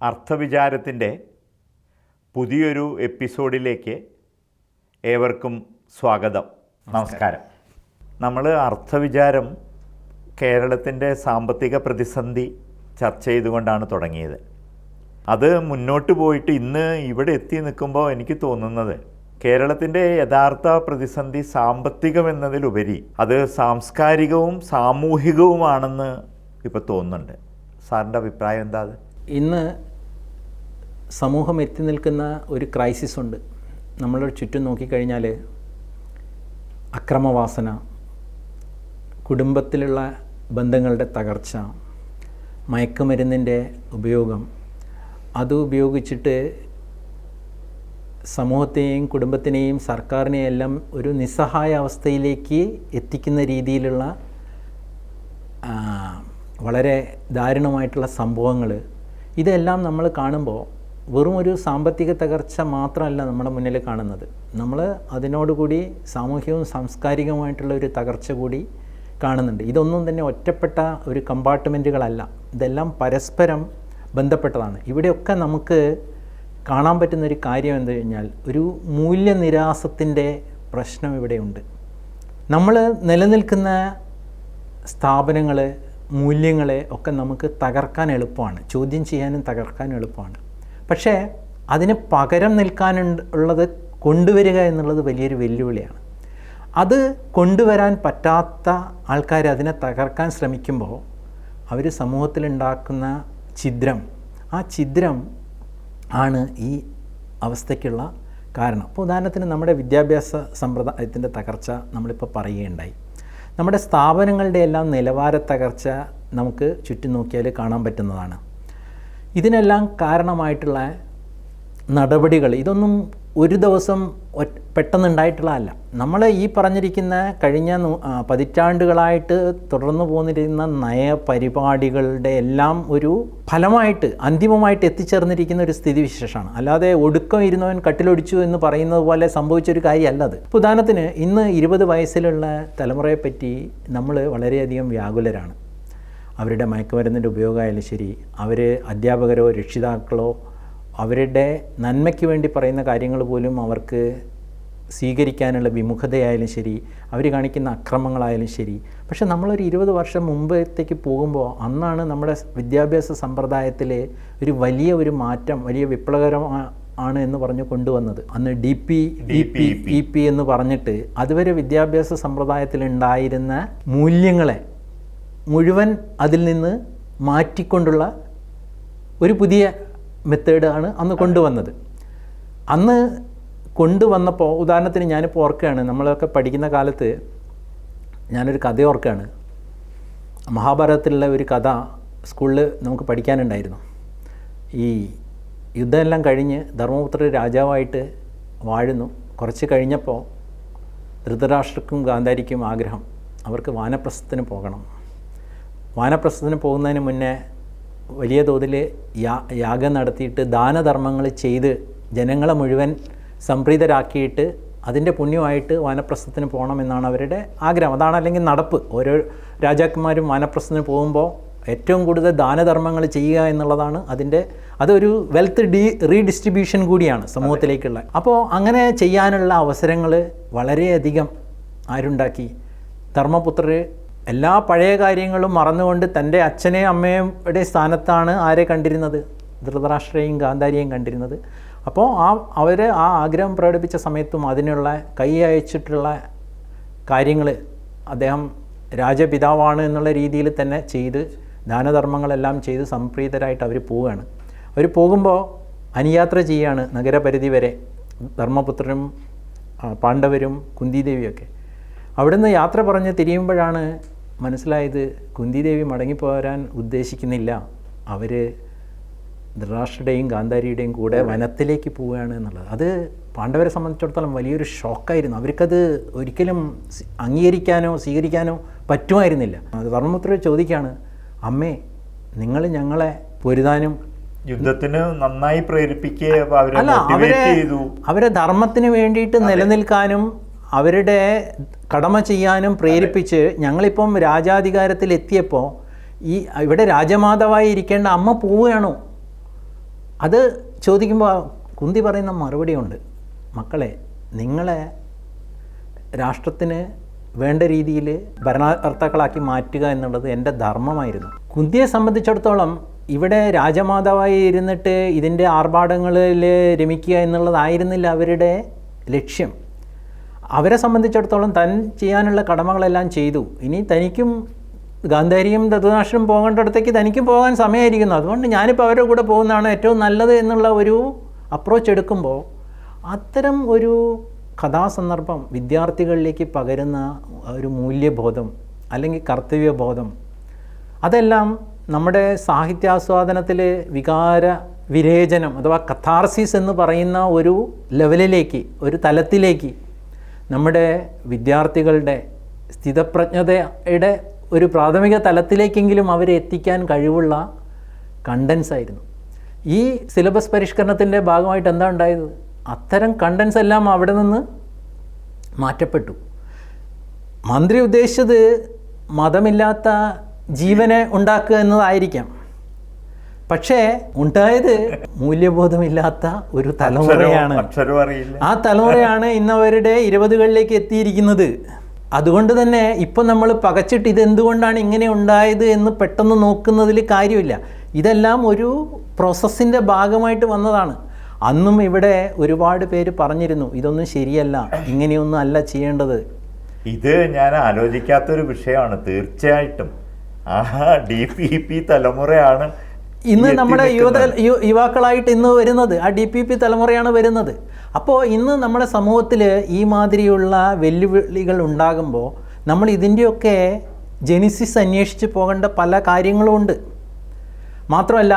അർത്ഥവിചാരത്തിൻ്റെ പുതിയൊരു എപ്പിസോഡിലേക്ക് ഏവർക്കും സ്വാഗതം. നമസ്കാരം. നമ്മൾ അർത്ഥവിചാരം കേരളത്തിൻ്റെ സാമ്പത്തിക പ്രതിസന്ധി ചർച്ച ചെയ്തുകൊണ്ടാണ് തുടങ്ങിയത്. അത് മുന്നോട്ട് പോയിട്ട് ഇന്ന് ഇവിടെ എത്തി നിൽക്കുമ്പോൾ എനിക്ക് തോന്നുന്നത് കേരളത്തിൻ്റെ യഥാർത്ഥ പ്രതിസന്ധി സാമ്പത്തികമെന്നതിലുപരി അത് സാംസ്കാരികവും സാമൂഹികവുമാണെന്ന് ഇപ്പോൾ തോന്നുന്നുണ്ട്. സാറിൻ്റെ അഭിപ്രായം എന്താ? അത് ഇന്ന് സമൂഹം എത്തി നിൽക്കുന്ന ഒരു ക്രൈസിസ് ഉണ്ട്. നമ്മളുടെ ചുറ്റും നോക്കിക്കഴിഞ്ഞാൽ അക്രമവാസന, കുടുംബത്തിലുള്ള ബന്ധങ്ങളുടെ തകർച്ച, മയക്കുമരുന്നിൻ്റെ ഉപയോഗം, അത് ഉപയോഗിച്ചിട്ട് സമൂഹത്തെയും കുടുംബത്തിനെയും സർക്കാരിനെയും എല്ലാം ഒരു നിസ്സഹായ അവസ്ഥയിലേക്ക് എത്തിക്കുന്ന രീതിയിലുള്ള വളരെ ദാരുണമായിട്ടുള്ള സംഭവങ്ങൾ, ഇതെല്ലാം നമ്മൾ കാണുമ്പോൾ വെറും ഒരു സാമ്പത്തിക തകർച്ച മാത്രമല്ല നമ്മുടെ മുന്നിൽ കാണുന്നത്. നമ്മൾ അതിനോടുകൂടി സാമൂഹികവും സാംസ്കാരികവുമായിട്ടുള്ള ഒരു തകർച്ച കൂടി കാണുന്നുണ്ട്. ഇതൊന്നും തന്നെ ഒറ്റപ്പെട്ട ഒരു കമ്പാർട്ട്മെൻറ്റുകളല്ല, ഇതെല്ലാം പരസ്പരം ബന്ധപ്പെട്ടതാണ്. ഇവിടെയൊക്കെ നമുക്ക് കാണാൻ പറ്റുന്നൊരു കാര്യം എന്ത് കഴിഞ്ഞാൽ ഒരു മൂല്യനിരാസത്തിൻ്റെ പ്രശ്നം ഇവിടെയുണ്ട്. നമ്മൾ നിലനിൽക്കുന്ന സ്ഥാപനങ്ങൾ, മൂല്യങ്ങളെ ഒക്കെ നമുക്ക് തകർക്കാൻ എളുപ്പമാണ്, ചോദ്യം ചെയ്യാനും തകർക്കാൻ എളുപ്പമാണ്. പക്ഷേ അതിന് പകരം നിൽക്കാനുള്ളത് കൊണ്ടുവരിക എന്നുള്ളത് വലിയൊരു വെല്ലുവിളിയാണ്. അത് കൊണ്ടുവരാൻ പറ്റാത്ത ആൾക്കാർ അതിനെ തകർക്കാൻ ശ്രമിക്കുമ്പോൾ അവർ സമൂഹത്തിലുണ്ടാക്കുന്ന ഛിദ്രം, ആ ഛിദ്രം ആണ് ഈ അവസ്ഥയ്ക്കുള്ള കാരണം. ഇപ്പോൾ ഉദാഹരണത്തിന് നമ്മുടെ വിദ്യാഭ്യാസ സമ്പ്രദായത്തിൻ്റെ തകർച്ച നമ്മളിപ്പോൾ പറയുകയുണ്ടായി. നമ്മുടെ സ്ഥാപനങ്ങളുടെ എല്ലാം നിലവാര തകർച്ച നമുക്ക് ചുറ്റും നോക്കിയാൽ കാണാൻ പറ്റുന്നതാണ്. ഇതിനെല്ലാം കാരണമായിട്ടുള്ള നടപടികൾ ഇതൊന്നും ഒരു ദിവസം പെട്ടെന്നുണ്ടായിട്ടുള്ളതല്ല. നമ്മൾ ഈ പറഞ്ഞിരിക്കുന്ന കഴിഞ്ഞ പതിറ്റാണ്ടുകളായിട്ട് തുടർന്നു പോന്നിരുന്ന നയപരിപാടികളുടെ എല്ലാം ഒരു ഫലമായിട്ട് അന്തിമമായിട്ട് എത്തിച്ചേർന്നിരിക്കുന്ന ഒരു സ്ഥിതിവിശേഷമാണ്. അല്ലാതെ ഒടുക്കം ഇരുന്നവൻ കട്ടിലൊടിച്ചു എന്ന് പറയുന്നത് പോലെ സംഭവിച്ചൊരു കാര്യമല്ല അത്. ഇപ്പോൾ ഉദാഹരണത്തിന് ഇന്ന് 20 വയസ്സിലുള്ള തലമുറയെപ്പറ്റി നമ്മൾ വളരെയധികം വ്യാകുലരാണ്. അവരുടെ മയക്കുമരുന്നിൻ്റെ ഉപയോഗമായാലും ശരി, അവർ അധ്യാപകരോ രക്ഷിതാക്കളോ അവരുടെ നന്മയ്ക്ക് വേണ്ടി പറയുന്ന കാര്യങ്ങൾ പോലും അവർക്ക് സ്വീകരിക്കാനുള്ള വിമുഖതയായാലും ശരി, അവർ കാണിക്കുന്ന അക്രമങ്ങളായാലും ശരി. പക്ഷേ നമ്മളൊരു 20 വർഷം മുമ്പത്തേക്ക് പോകുമ്പോൾ അന്നാണ് നമ്മുടെ വിദ്യാഭ്യാസ സമ്പ്രദായത്തിൽ ഒരു വലിയ ഒരു മാറ്റം, വലിയ വിപ്ലവകരമാണ് എന്ന് പറഞ്ഞ് കൊണ്ടുവന്നത്. അന്ന് DP എന്ന് പറഞ്ഞിട്ട് അതുവരെ വിദ്യാഭ്യാസ സമ്പ്രദായത്തിലുണ്ടായിരുന്ന മൂല്യങ്ങളെ മുഴുവൻ അതിൽ നിന്ന് മാറ്റിക്കൊണ്ടുള്ള ഒരു പുതിയ മെത്തേഡാണ് അന്ന് കൊണ്ടുവന്നത്. അന്ന് കൊണ്ടുവന്നപ്പോൾ ഉദാഹരണത്തിന് ഞാനിപ്പോൾ ഓർക്കുകയാണ്, നമ്മളൊക്കെ പഠിക്കുന്ന കാലത്ത് ഞാനൊരു കഥ ഓർക്കുകയാണ്. മഹാഭാരതത്തിലുള്ള ഒരു കഥ സ്കൂളിൽ നമുക്ക് പഠിക്കാനുണ്ടായിരുന്നു. ഈ യുദ്ധമെല്ലാം കഴിഞ്ഞ് ധർമ്മപുത്രർ രാജാവായിട്ട് വാഴുന്നു. കുറച്ച് കഴിഞ്ഞപ്പോൾ ധൃതരാഷ്ട്രക്കും ഗാന്ധാരിക്കും ആഗ്രഹം, അവർക്ക് വാനപ്രസ്ഥത്തിന് പോകണം. വാനപ്രസ്ഥത്തിന് പോകുന്നതിന് മുന്നേ വലിയ തോതിൽ യാഗം നടത്തിയിട്ട് ദാനധർമ്മങ്ങൾ ചെയ്ത് ജനങ്ങളെ മുഴുവൻ സംപ്രീതരാക്കിയിട്ട് അതിൻ്റെ പുണ്യമായിട്ട് വാനപ്രസ്ഥത്തിന് പോകണമെന്നാണ് അവരുടെ ആഗ്രഹം. അതാണ് അല്ലെങ്കിൽ നടപ്പ്. ഓരോ രാജാക്കന്മാരും വാനപ്രസ്ഥത്തിന് പോകുമ്പോൾ ഏറ്റവും കൂടുതൽ ദാനധർമ്മങ്ങൾ ചെയ്യുക എന്നുള്ളതാണ് അതൊരു വെൽത്ത് റീഡിസ്ട്രിബ്യൂഷൻ കൂടിയാണ് സമൂഹത്തിലേക്കുള്ള. അപ്പോൾ അങ്ങനെ ചെയ്യാനുള്ള അവസരങ്ങൾ വളരെയധികം ആരുണ്ടാക്കി? ധർമ്മപുത്രർ എല്ലാ പഴയ കാര്യങ്ങളും മറന്നുകൊണ്ട് തൻ്റെ അച്ഛനെയും അമ്മയുടെ സ്ഥാനത്താണ് ആരെ കണ്ടിരുന്നത്? ധൃതരാഷ്ട്രയെയും ഗാന്ധാരിയെയും കണ്ടിരുന്നത്. അപ്പോൾ അവർ ആ ആഗ്രഹം പ്രകടിപ്പിച്ച സമയത്തും അതിനുള്ള കൈ അയച്ചിട്ടുള്ള കാര്യങ്ങൾ അദ്ദേഹം രാജപിതാവാണ് എന്നുള്ള രീതിയിൽ തന്നെ ചെയ്ത് ദാനധർമ്മങ്ങളെല്ലാം ചെയ്ത് സംപ്രീതരായിട്ട് അവർ പോവുകയാണ്. അവർ പോകുമ്പോൾ അനുയാത്ര ചെയ്യുകയാണ് നഗരപരിധി വരെ, ധർമ്മപുത്രനും പാണ്ഡവരും കുന്തിദേവിയൊക്കെ. അവിടുന്ന് യാത്ര പറഞ്ഞ് തിരിയുമ്പോഴാണ് മനസ്സിലായത് കുന്തിദേവി മടങ്ങിപ്പോരാൻ ഉദ്ദേശിക്കുന്നില്ല, അവർ ധൃതരാഷ്ട്രയുടെയും ഗാന്ധാരിയുടെയും കൂടെ വനത്തിലേക്ക് പോവുകയാണ് എന്നുള്ളത്. അത് പാണ്ഡവരെ സംബന്ധിച്ചിടത്തോളം വലിയൊരു ഷോക്കായിരുന്നു. അവർക്കത് ഒരിക്കലും അംഗീകരിക്കാനോ സ്വീകരിക്കാനോ പറ്റുമായിരുന്നില്ല. ധർമ്മപുത്രർ ചോദിക്കുകയാണ്, അമ്മേ നിങ്ങൾ ഞങ്ങളെ പൊരുതാനും യുദ്ധത്തിന് നന്നായി പ്രേരിപ്പിക്കുക, അവരെ ധർമ്മത്തിന് വേണ്ടിയിട്ട് നിലനിൽക്കാനും അവരുടെ കടമ ചെയ്യാനും പ്രേരിപ്പിച്ച് ഞങ്ങളിപ്പം രാജാധികാരത്തിൽ എത്തിയപ്പോൾ ഇവിടെ രാജമാതാവായി ഇരിക്കേണ്ട അമ്മ പോവുകയാണോ? അത് ചോദിക്കുമ്പോൾ കുന്തി പറയുന്ന മറുപടിയുണ്ട്, മക്കളെ നിങ്ങളെ രാഷ്ട്രത്തിന് വേണ്ട രീതിയിൽ ഭരണകർത്താക്കളാക്കി മാറ്റുക എന്നുള്ളത് എൻ്റെ ധർമ്മമായിരുന്നു. കുന്തിയെ സംബന്ധിച്ചിടത്തോളം ഇവിടെ രാജമാതാവായി ഇരുന്നിട്ട് ഇതിൻ്റെ ആർഭാടങ്ങളിൽ രമിക്കുക എന്നുള്ളതായിരുന്നില്ല അവരുടെ ലക്ഷ്യം. അവരെ സംബന്ധിച്ചിടത്തോളം താൻ ചെയ്യാനുള്ള കടമകളെല്ലാം ചെയ്തു. ഇനി തനിക്കും ഗാന്ധാരിയും ധൃതരാഷ്ട്രം പോകേണ്ടടത്തേക്ക് തനിക്കും പോകാൻ സമയമായിരിക്കുന്നു. അതുകൊണ്ട് ഞാനിപ്പോൾ അവരുടെ കൂടെ പോകുന്നതാണ് ഏറ്റവും നല്ലത് എന്നുള്ള ഒരു അപ്രോച്ച് എടുക്കുമ്പോൾ അത്തരം ഒരു കഥാസന്ദർഭം വിദ്യാർത്ഥികളിലേക്ക് പകരുന്ന ഒരു മൂല്യബോധം അല്ലെങ്കിൽ കർത്തവ്യബോധം, അതെല്ലാം നമ്മുടെ സാഹിത്യാസ്വാദനത്തിൽ വികാര വിരേചനം അഥവാ കഥാർസിസ് എന്ന് പറയുന്ന ഒരു ലെവലിലേക്ക്, ഒരു തലത്തിലേക്ക് നമ്മുടെ വിദ്യാർത്ഥികളുടെ സ്ഥിതപ്രജ്ഞതയുടെ ഒരു പ്രാഥമിക തലത്തിലേക്കെങ്കിലും അവരെ എത്തിക്കാൻ കഴിവുള്ള കണ്ടൻസ് ആയിരുന്നു. ഈ സിലബസ് പരിഷ്കരണത്തിൻ്റെ ഭാഗമായിട്ട് എന്താ ഉണ്ടായത്? അത്തരം കണ്ടൻസ് എല്ലാം അവിടെ നിന്ന് മാറ്റപ്പെട്ടു. മന്ത്രി ഉദ്ദേശിച്ചത് മതമില്ലാത്ത ജീവനെ ഉണ്ടാക്കുക എന്നതായിരിക്കാം, പക്ഷേ ഉണ്ടായത് മൂല്യബോധമില്ലാത്ത ഒരു തലമുറയാണ്. ആ തലമുറയാണ് ഇന്നവരുടെ 20കളിലേക്ക് എത്തിയിരിക്കുന്നത്. അതുകൊണ്ട് തന്നെ ഇപ്പം നമ്മൾ പകച്ചിട്ട് ഇതെന്തുകൊണ്ടാണ് ഇങ്ങനെ ഉണ്ടായത് എന്ന് പെട്ടെന്ന് നോക്കുന്നതിൽ കാര്യമില്ല. ഇതെല്ലാം ഒരു പ്രോസസ്സിൻ്റെ ഭാഗമായിട്ട് വന്നതാണ്. അന്നും ഇവിടെ ഒരുപാട് പേര് പറഞ്ഞിരുന്നു ഇതൊന്നും ശരിയല്ല, ഇങ്ങനെയൊന്നും അല്ല ചെയ്യേണ്ടത്. ഇത് ഞാൻ ആലോചിക്കാത്തൊരു വിഷയമാണ് തീർച്ചയായിട്ടും. DPP തലമുറയാണ് ഇന്ന് നമ്മുടെ യുവാക്കളായിട്ട് ഇന്ന് വരുന്നത്. ആ DPP തലമുറയാണ് വരുന്നത്. അപ്പോൾ ഇന്ന് നമ്മുടെ സമൂഹത്തിൽ ഈ മാതിരിയുള്ള വെല്ലുവിളികൾ ഉണ്ടാകുമ്പോൾ നമ്മൾ ഇതിൻ്റെയൊക്കെ ജെനിസിസ് അന്വേഷിച്ച് പോകേണ്ട പല കാര്യങ്ങളുമുണ്ട്. മാത്രമല്ല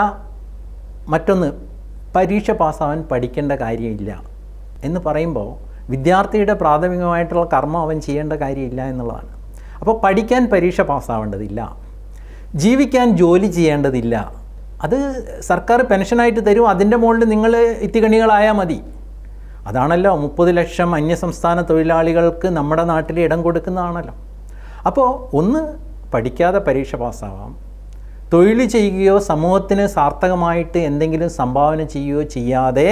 മറ്റൊന്ന്, പരീക്ഷ പാസ്സാവാൻ പഠിക്കേണ്ട കാര്യമില്ല എന്ന് പറയുമ്പോൾ വിദ്യാർത്ഥിയുടെ പ്രാഥമികമായിട്ടുള്ള കർമ്മം അവൻ ചെയ്യേണ്ട കാര്യമില്ല എന്നുള്ളതാണ്. അപ്പോൾ പഠിക്കാൻ പരീക്ഷ പാസ്സാവേണ്ടതില്ല, ജീവിക്കാൻ ജോലി ചെയ്യേണ്ടതില്ല, അത് സർക്കാർ പെൻഷനായിട്ട് തരും, അതിൻ്റെ മുകളിൽ നിങ്ങൾ ഇത്തികണികളായാൽ മതി. അതാണല്ലോ 30 ലക്ഷം അന്യസംസ്ഥാന തൊഴിലാളികൾക്ക് നമ്മുടെ നാട്ടിൽ ഇടം കൊടുക്കുന്നതാണല്ലോ. അപ്പോൾ ഒന്ന് പഠിക്കാതെ പരീക്ഷ പാസ്സാവാം, തൊഴിൽ ചെയ്യുകയോ സമൂഹത്തിന് സാർത്ഥകമായിട്ട് എന്തെങ്കിലും സംഭാവന ചെയ്യുകയോ ചെയ്യാതെ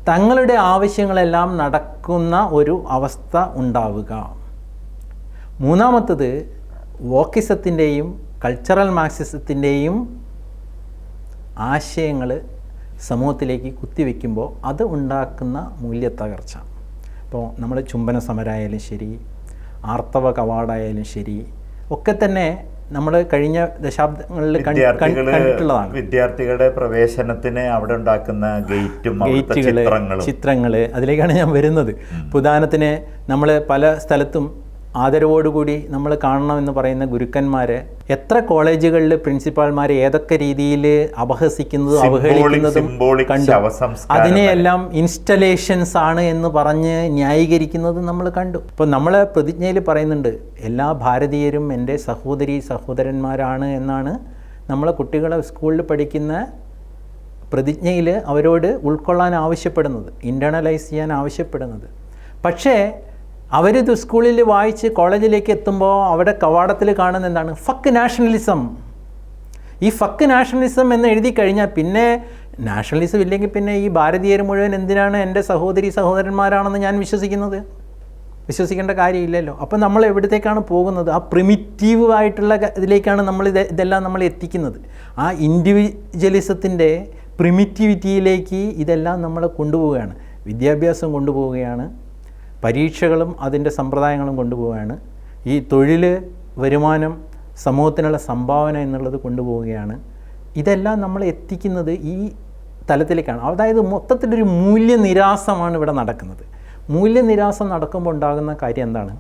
തങ്ങളുടെ ആവശ്യങ്ങളെല്ലാം നടക്കുന്ന ഒരു അവസ്ഥ ഉണ്ടാവുക. മൂന്നാമത്തത് വോക്കിസത്തിൻ്റെയും കൾച്ചറൽ മാർക്സിസത്തിൻ്റെയും ആശയങ്ങൾ സമൂഹത്തിലേക്ക് കുത്തിവെക്കുമ്പോൾ അത് ഉണ്ടാക്കുന്ന മൂല്യത്തകർച്ച. ഇപ്പോൾ നമ്മൾ ചുംബന സമരമായാലും ശരി, ആർത്തവ കവാടായാലും ശരി, ഒക്കെ തന്നെ നമ്മൾ കഴിഞ്ഞ ദശാബ്ദങ്ങളിൽ കണ്ടിട്ടുള്ളതാണ്. വിദ്യാർത്ഥികളുടെ പ്രവേശനത്തിന് അവിടെ ഉണ്ടാക്കുന്ന ചിത്രങ്ങൾ, അതിലേക്കാണ് ഞാൻ വരുന്നത്. ഉദാഹരണത്തിന് നമ്മൾ പല സ്ഥലത്തും ആദരവോടുകൂടി നമ്മൾ കാണണമെന്ന് പറയുന്ന ഗുരുക്കന്മാരെ എത്ര കോളേജുകളിൽ പ്രിൻസിപ്പാൾമാരെ ഏതൊക്കെ രീതിയിൽ അപഹസിക്കുന്നതും അവഹേളിക്കുന്നതും കണ്ടു. അതിനെയെല്ലാം ഇൻസ്റ്റലേഷൻസ് ആണ് എന്ന് പറഞ്ഞ് ന്യായീകരിക്കുന്നതും നമ്മൾ കണ്ടു. ഇപ്പോൾ നമ്മൾ പ്രതിജ്ഞയിൽ പറയുന്നുണ്ട് എല്ലാ ഭാരതീയരും എൻ്റെ സഹോദരന്മാരാണ് എന്നാണ് നമ്മളെ കുട്ടികളെ സ്കൂളിൽ പഠിക്കുന്ന പ്രതിജ്ഞയിൽ അവരോട് ഉൾക്കൊള്ളാൻ ആവശ്യപ്പെടുന്നത്, ഇൻ്റേണലൈസ് ചെയ്യാൻ ആവശ്യപ്പെടുന്നത്. പക്ഷേ അവരിത് സ്കൂളിൽ വായിച്ച് കോളേജിലേക്ക് എത്തുമ്പോൾ അവിടെ കവാടത്തിൽ കാണുന്ന എന്താണ്? Fuck nationalism. ഈ ഫക്ക് നാഷണലിസം എന്ന് എഴുതി കഴിഞ്ഞാൽ പിന്നെ നാഷണലിസം ഇല്ലെങ്കിൽ പിന്നെ ഈ ഭാരതീയർ മുഴുവൻ എന്തിനാണ് എൻ്റെ സഹോദരന്മാരാണെന്ന് ഞാൻ വിശ്വസിക്കേണ്ട കാര്യമില്ലല്ലോ. അപ്പം നമ്മൾ എവിടത്തേക്കാണ് പോകുന്നത്? ആ പ്രിമിറ്റീവ് ആയിട്ടുള്ള ഇതിലേക്കാണ് ഇതെല്ലാം നമ്മൾ എത്തിക്കുന്നത്. ആ ഇൻഡിവിജ്വലിസത്തിൻ്റെ പ്രിമിറ്റിവിറ്റിയിലേക്ക് ഇതെല്ലാം നമ്മളെ കൊണ്ടുപോവുകയാണ്. വിദ്യാഭ്യാസം കൊണ്ടുപോവുകയാണ്, പരീക്ഷകളും അതിൻ്റെ സമ്പ്രദായങ്ങളും കൊണ്ടുപോവുകയാണ്, ഈ തൊഴിൽ, വരുമാനം, സമൂഹത്തിനുള്ള സംഭാവന എന്നുള്ളത് കൊണ്ടുപോവുകയാണ്. ഇതെല്ലാം നമ്മൾ എത്തിക്കുന്നത് ഈ തലത്തിലേക്കാണ്. അതായത് മൊത്തത്തിലൊരു മൂല്യനിരാസമാണ് ഇവിടെ നടക്കുന്നത്. മൂല്യനിരാസം നടക്കുമ്പോൾ ഉണ്ടാകുന്ന കാര്യം എന്താണ്?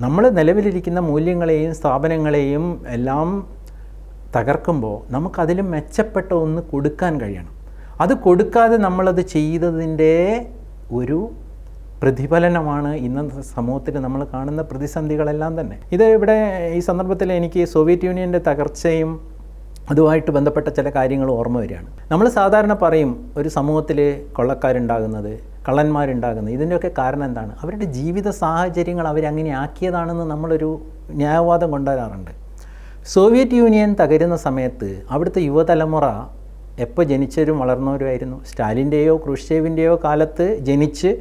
നമ്മൾ നിലവിലിരിക്കുന്ന മൂല്യങ്ങളെയും സ്ഥാപനങ്ങളെയും എല്ലാം തകർക്കുമ്പോൾ നമുക്കതിൽ മെച്ചപ്പെട്ട ഒന്ന് കൊടുക്കാൻ കഴിയണം. അത് കൊടുക്കാതെ നമ്മളത് ചെയ്തതിൻ്റെ ഒരു പ്രതിഫലനമാണ് ഇന്നത്തെ സമൂഹത്തിൽ നമ്മൾ കാണുന്ന പ്രതിസന്ധികളെല്ലാം തന്നെ. ഇത് ഇവിടെ ഈ സന്ദർഭത്തിൽ എനിക്ക് സോവിയറ്റ് യൂണിയൻ്റെ തകർച്ചയും അതുമായിട്ട് ബന്ധപ്പെട്ട ചില കാര്യങ്ങൾ ഓർമ്മ വരികയാണ്. നമ്മൾ സാധാരണ പറയും ഒരു സമൂഹത്തിൽ കൊള്ളക്കാരുണ്ടാകുന്നത്, കള്ളന്മാരുണ്ടാകുന്നത്, ഇതിൻ്റെയൊക്കെ കാരണം എന്താണ്? അവരുടെ ജീവിത സാഹചര്യങ്ങൾ അവരങ്ങനെ ആക്കിയതാണെന്ന് നമ്മളൊരു ന്യായവാദം കൊണ്ടുവരാറുണ്ട്. സോവിയറ്റ് യൂണിയൻ തകരുന്ന സമയത്ത് അവിടുത്തെ യുവതലമുറ എപ്പോൾ ജനിച്ചവരും വളർന്നവരുമായിരുന്നു. സ്റ്റാലിൻ്റെയോ ക്രൂഷ്ചേവിൻ്റെയോ കാലത്ത് ജനിച്ച്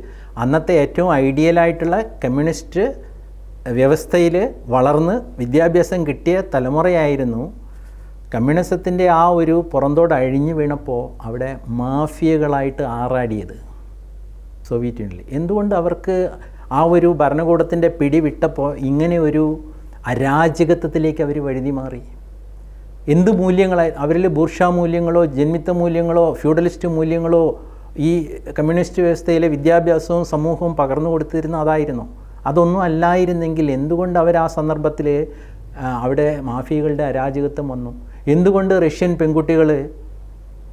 അന്നത്തെ ഏറ്റവും ഐഡിയലായിട്ടുള്ള കമ്മ്യൂണിസ്റ്റ് വ്യവസ്ഥയിൽ വളർന്ന് വിദ്യാഭ്യാസം കിട്ടിയ തലമുറയായിരുന്നു. കമ്മ്യൂണിസത്തിൻ്റെ ആ ഒരു പുറന്തോട് അഴിഞ്ഞു വീണപ്പോൾ അവിടെ മാഫിയകളായിട്ട് ആറാടിയത് സോവിയറ്റ് യൂണിയനിൽ. എന്തുകൊണ്ട് അവർക്ക് ആ ഒരു ഭരണകൂടത്തിൻ്റെ പിടി വിട്ടപ്പോൾ ഇങ്ങനെ ഒരു അരാജകത്വത്തിലേക്ക് അവർ വഴുതി മാറി? എന്ത് മൂല്യങ്ങളായി അവരിൽ? ബൂർഷാ മൂല്യങ്ങളോ ജന്മിത്ത മൂല്യങ്ങളോ ഫ്യൂഡലിസ്റ്റ് മൂല്യങ്ങളോ ഈ കമ്മ്യൂണിസ്റ്റ് വ്യവസ്ഥയിലെ വിദ്യാഭ്യാസവും സമൂഹവും പകർന്നു കൊടുത്തിരുന്ന അതായിരുന്നു. അതൊന്നും അല്ലായിരുന്നെങ്കിൽ എന്തുകൊണ്ട് അവർ ആ സന്ദർഭത്തിൽ അവിടെ മാഫിയകളുടെ അരാജകത്വം വന്നു? എന്തുകൊണ്ട് റഷ്യൻ പെൺകുട്ടികൾ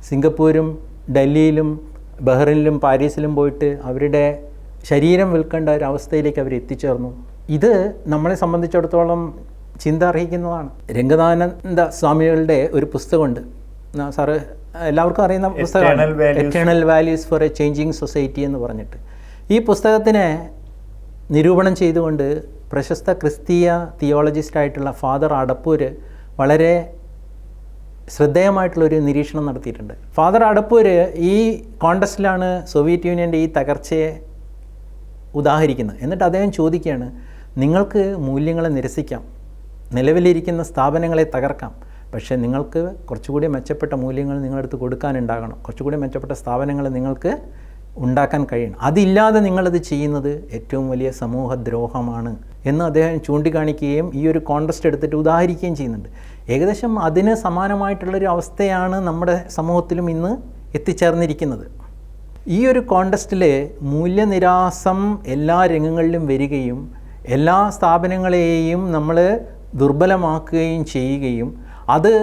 സിംഗപ്പൂരും ഡൽഹിയിലും ബഹ്റിനിലും പാരീസിലും പോയിട്ട് അവരുടെ ശരീരം വിൽക്കേണ്ട ഒരവസ്ഥയിലേക്ക് അവർ എത്തിച്ചേർന്നു? ഇത് നമ്മളെ സംബന്ധിച്ചിടത്തോളം ചിന്ത അർഹിക്കുന്നതാണ്. രംഗനാനന്ദ സ്വാമികളുടെ ഒരു പുസ്തകമുണ്ട്, സാറ് എല്ലാവർക്കും അറിയുന്ന പുസ്തകമാണ്, eternal values for a changing society എന്ന് പറഞ്ഞിട്ട്. ഈ പുസ്തകത്തിനെ നിരൂപണം ചെയ്തുകൊണ്ട് പ്രശസ്ത ക്രിസ്തീയ തിയോളജിസ്റ്റായിട്ടുള്ള ഫാദർ അടപ്പൂര് വളരെ ശ്രദ്ധേയമായിട്ടുള്ളൊരു നിരീക്ഷണം നടത്തിയിട്ടുണ്ട്. ഫാദർ അടപ്പൂര് ഈ കോണ്ടസ്റ്റിലാണ് സോവിയറ്റ് യൂണിയൻ്റെ ഈ തകർച്ചയെ ഉദാഹരിക്കുന്നത്. എന്നിട്ട് അദ്ദേഹം ചോദിക്കുകയാണ്, നിങ്ങൾക്ക് മൂല്യങ്ങളെ നിരസിക്കാം, നിലവിലിരിക്കുന്ന സ്ഥാപനങ്ങളെ തകർക്കാം, പക്ഷേ നിങ്ങൾക്ക് കുറച്ചുകൂടി മെച്ചപ്പെട്ട മൂല്യങ്ങൾ നിങ്ങളടുത്ത് കൊടുക്കാനുണ്ടാകണം, കുറച്ചുകൂടി മെച്ചപ്പെട്ട സ്ഥാപനങ്ങൾ നിങ്ങൾക്ക് ഉണ്ടാക്കാൻ കഴിയണം. അതില്ലാതെ നിങ്ങളത് ചെയ്യുന്നത് ഏറ്റവും വലിയ സമൂഹദ്രോഹമാണ് എന്ന് അദ്ദേഹം ചൂണ്ടിക്കാണിക്കുകയും ഈ ഒരു കോണ്ടസ്റ്റ് എടുത്തിട്ട് ഉദാഹരിക്കുകയും ചെയ്യുന്നുണ്ട്. ഏകദേശം അതിന് സമാനമായിട്ടുള്ളൊരു അവസ്ഥയാണ് നമ്മുടെ സമൂഹത്തിലും ഇന്ന് എത്തിച്ചേർന്നിരിക്കുന്നത്. ഈ ഒരു കോണ്ടസ്റ്റിൽ മൂല്യനിരാസം എല്ലാ രംഗങ്ങളിലും വരികയും എല്ലാ സ്ഥാപനങ്ങളെയും നമ്മൾ ദുർബലമാക്കുകയും ചെയ്യുകയും അത്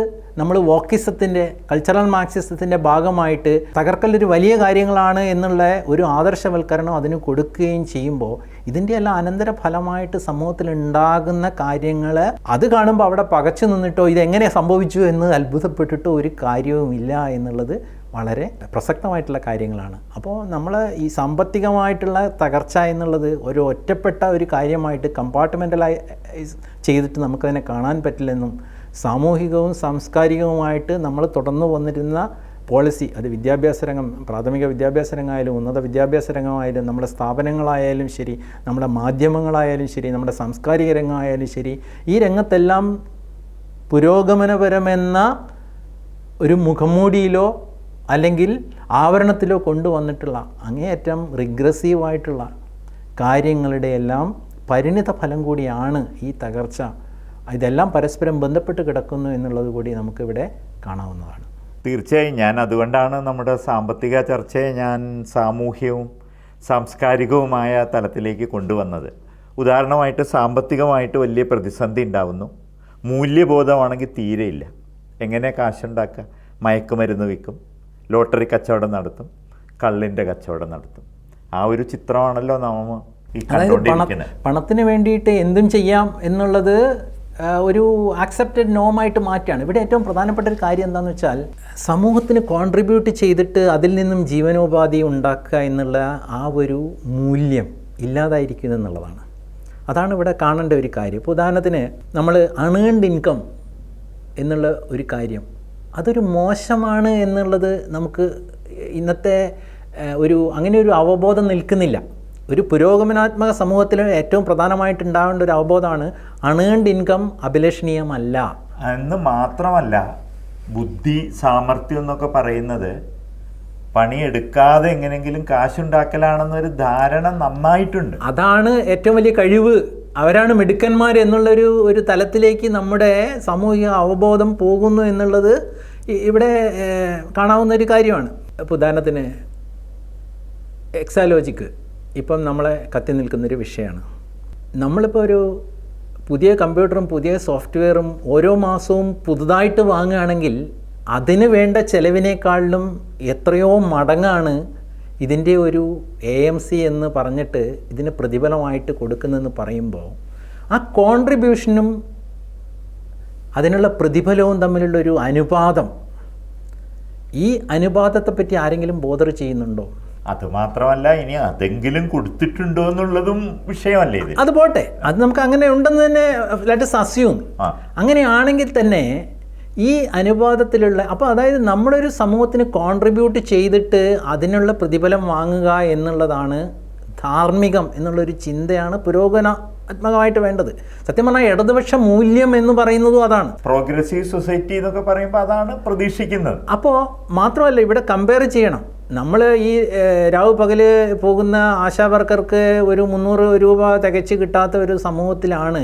നമ്മൾ വോക്കിസത്തിൻ്റെ കൾച്ചറൽ മാർക്സിസത്തിൻ്റെ ഭാഗമായിട്ട് തകർക്കലൊരു വലിയ കാര്യങ്ങളാണ് എന്നുള്ള ഒരു ആദർശവൽക്കരണം അതിന് കൊടുക്കുകയും ചെയ്യുമ്പോൾ ഇതിൻ്റെ എല്ലാം അനന്തര ഫലമായിട്ട് സമൂഹത്തിൽ ഉണ്ടാകുന്ന കാര്യങ്ങൾ അത് കാണുമ്പോൾ അവിടെ പകച്ചു നിന്നിട്ടോ ഇതെങ്ങനെ സംഭവിച്ചു എന്ന് അത്ഭുതപ്പെട്ടിട്ടോ ഒരു കാര്യവുമില്ല എന്നുള്ളത് വളരെ പ്രസക്തമായിട്ടുള്ള കാര്യങ്ങളാണ്. അപ്പോൾ നമ്മൾ ഈ സാമ്പത്തികമായിട്ടുള്ള തകർച്ച എന്നുള്ളത് ഒരു ഒറ്റപ്പെട്ട ഒരു കാര്യമായിട്ട് കമ്പാർട്ട്മെൻ്റലായി ചെയ്തിട്ട് നമുക്കതിനെ കാണാൻ പറ്റില്ലെന്നും സാമൂഹികവും സാംസ്കാരികവുമായിട്ട് നമ്മൾ തുടർന്നു വന്നിരുന്ന പോളിസി, അത് വിദ്യാഭ്യാസ രംഗം, പ്രാഥമിക വിദ്യാഭ്യാസ രംഗമായാലും ഉന്നത വിദ്യാഭ്യാസ രംഗമായാലും നമ്മുടെ സ്ഥാപനങ്ങളായാലും ശരി, നമ്മുടെ മാധ്യമങ്ങളായാലും ശരി, നമ്മുടെ സാംസ്കാരിക രംഗമായാലും ശരി, ഈ രംഗത്തെല്ലാം പുരോഗമനപരമെന്ന ഒരു മുഖംമൂടിയിലോ അല്ലെങ്കിൽ ആവരണത്തിലോ കൊണ്ടുവന്നിട്ടുള്ള അങ്ങേയറ്റം റിഗ്രസീവായിട്ടുള്ള കാര്യങ്ങളുടെ എല്ലാം പരിണിത ഫലം കൂടിയാണ് ഈ തകർച്ച. ഇതെല്ലാം പരസ്പരം ബന്ധപ്പെട്ട് കിടക്കുന്നു എന്നുള്ളത് കൂടി നമുക്കിവിടെ കാണാവുന്നതാണ്. തീർച്ചയായും ഞാൻ അതുകൊണ്ടാണ് നമ്മുടെ സാമ്പത്തിക ചർച്ചയെ ഞാൻ സാമൂഹ്യവും സാംസ്കാരികവുമായ തലത്തിലേക്ക് കൊണ്ടുവന്നത്. ഉദാഹരണമായിട്ട് സാമ്പത്തികമായിട്ട് വലിയ പ്രതിസന്ധി ഉണ്ടാവുന്നു, മൂല്യബോധമാണെങ്കിൽ തീരെയില്ല. എങ്ങനെ കാശുണ്ടാക്കുക? മയക്കുമരുന്ന് വിൽക്കും, ലോട്ടറി കച്ചവടം നടത്തും, കള്ളിൻ്റെ കച്ചവടം നടത്തും. ആ ഒരു ചിത്രമാണല്ലോ നമ്മൾ ഈ കണ്ടുകൊണ്ടിരിക്കുന്നത്. പണത്തിന് വേണ്ടിയിട്ട് എന്തും ചെയ്യാം എന്നുള്ളത് ഒരു ആക്സെപ്റ്റഡ് നോമായിട്ട് മാറ്റുകയാണ്. ഇവിടെ ഏറ്റവും പ്രധാനപ്പെട്ട ഒരു കാര്യം എന്താണെന്ന് വെച്ചാൽ സമൂഹത്തിന് കോൺട്രിബ്യൂട്ട് ചെയ്തിട്ട് അതിൽ നിന്നും ജീവനോപാധി ഉണ്ടാക്കുക എന്നുള്ള ആ ഒരു മൂല്യം ഇല്ലാതായിരിക്കുന്നു എന്നുള്ളതാണ്. അതാണ് ഇവിടെ കാണേണ്ട ഒരു കാര്യം. ഇപ്പോൾ ഉദാഹരണത്തിന് നമ്മൾ അണേൺഡ് ഇൻകം എന്നുള്ള ഒരു കാര്യം അതൊരു മോശമാണ് എന്നുള്ളത് നമുക്ക് ഇന്നത്തെ അങ്ങനെ ഒരു അവബോധം നിൽക്കുന്നില്ല. ഒരു പുരോഗമനാത്മക സമൂഹത്തിൽ ഏറ്റവും പ്രധാനമായിട്ട് ഉണ്ടാകേണ്ട ഒരു അവബോധമാണ് അണേൺഡ് ഇൻകം അഭിലഷണീയമല്ല എന്ന്. മാത്രമല്ല ബുദ്ധി സാമർഥ്യം എന്നൊക്കെ പറയുന്നത് പണിയെടുക്കാതെ എങ്ങനെയെങ്കിലും കാശുണ്ടാക്കലാണെന്നൊരു ധാരണ നന്നായിട്ടുണ്ട്. അതാണ് ഏറ്റവും വലിയ കഴിവ്, അവരാണ് മിടുക്കന്മാർ ഒരു തലത്തിലേക്ക് നമ്മുടെ സാമൂഹിക അവബോധം പോകുന്നു എന്നുള്ളത് ഇവിടെ കാണാവുന്ന ഒരു കാര്യമാണ്. ഇപ്പോൾ ഉദാഹരണത്തിന് എക്സാലോജിക്ക് ഇപ്പം നമ്മളെ കത്തി നിൽക്കുന്നൊരു വിഷയമാണ്. നമ്മളിപ്പോൾ ഒരു പുതിയ കമ്പ്യൂട്ടറും പുതിയ സോഫ്റ്റ്വെയറും ഓരോ മാസവും പുതുതായിട്ട് വാങ്ങുകയാണെങ്കിൽ അതിന് വേണ്ട ചെലവിനേക്കാളിലും എത്രയോ മടങ്ങാണ് ഇതിൻ്റെ ഒരു AMC എന്ന് പറഞ്ഞിട്ട് ഇതിന് പ്രതിഫലമായിട്ട് കൊടുക്കുന്നതെന്ന് പറയുമ്പോൾ ആ കോൺട്രിബ്യൂഷനും അതിനുള്ള പ്രതിഫലവും തമ്മിലുള്ളൊരു അനുപാതം, ഈ അനുപാതത്തെപ്പറ്റി ആരെങ്കിലും ബോധർ ചെയ്യുന്നുണ്ടോ? അതുമാത്രമല്ല, ഇനി അതെങ്കിലും കൊടുത്തിട്ടുണ്ടോ എന്നുള്ളതും വിഷയമല്ലേ ഇത്. അത് പോട്ടെ, അത് നമുക്ക് അങ്ങനെ ഉണ്ടെന്ന് തന്നെ ലെറ്റ് us assume. അങ്ങനെയാണെങ്കിൽ തന്നെ ഈ അനുപാതത്തിലുള്ള, അപ്പോൾ അതായത് നമ്മളൊരു സമൂഹത്തിന് കോൺട്രിബ്യൂട്ട് ചെയ്തിട്ട് അതിനുള്ള പ്രതിഫലം വാങ്ങുക എന്നുള്ളതാണ് ധാർമ്മികം എന്നുള്ളൊരു ചിന്തയാണ് പുരോഗമനാത്മകമായിട്ട് വേണ്ടത്. സത്യം പറഞ്ഞാൽ ഇടതുപക്ഷ മൂല്യം എന്ന് പറയുന്നതും അതാണ്. പ്രോഗ്രസീവ് സൊസൈറ്റി എന്നൊക്കെ പറയുമ്പോൾ അതാണ് പ്രതീക്ഷിക്കുന്നത്. അപ്പോൾ മാത്രമല്ല, ഇവിടെ കമ്പയർ ചെയ്യണം. നമ്മൾ ഈ രാവ് പകൽ പോകുന്ന ആശാ വർക്കർക്ക് ഒരു 300 രൂപ തികച്ച് കിട്ടാത്ത ഒരു സമൂഹത്തിലാണ്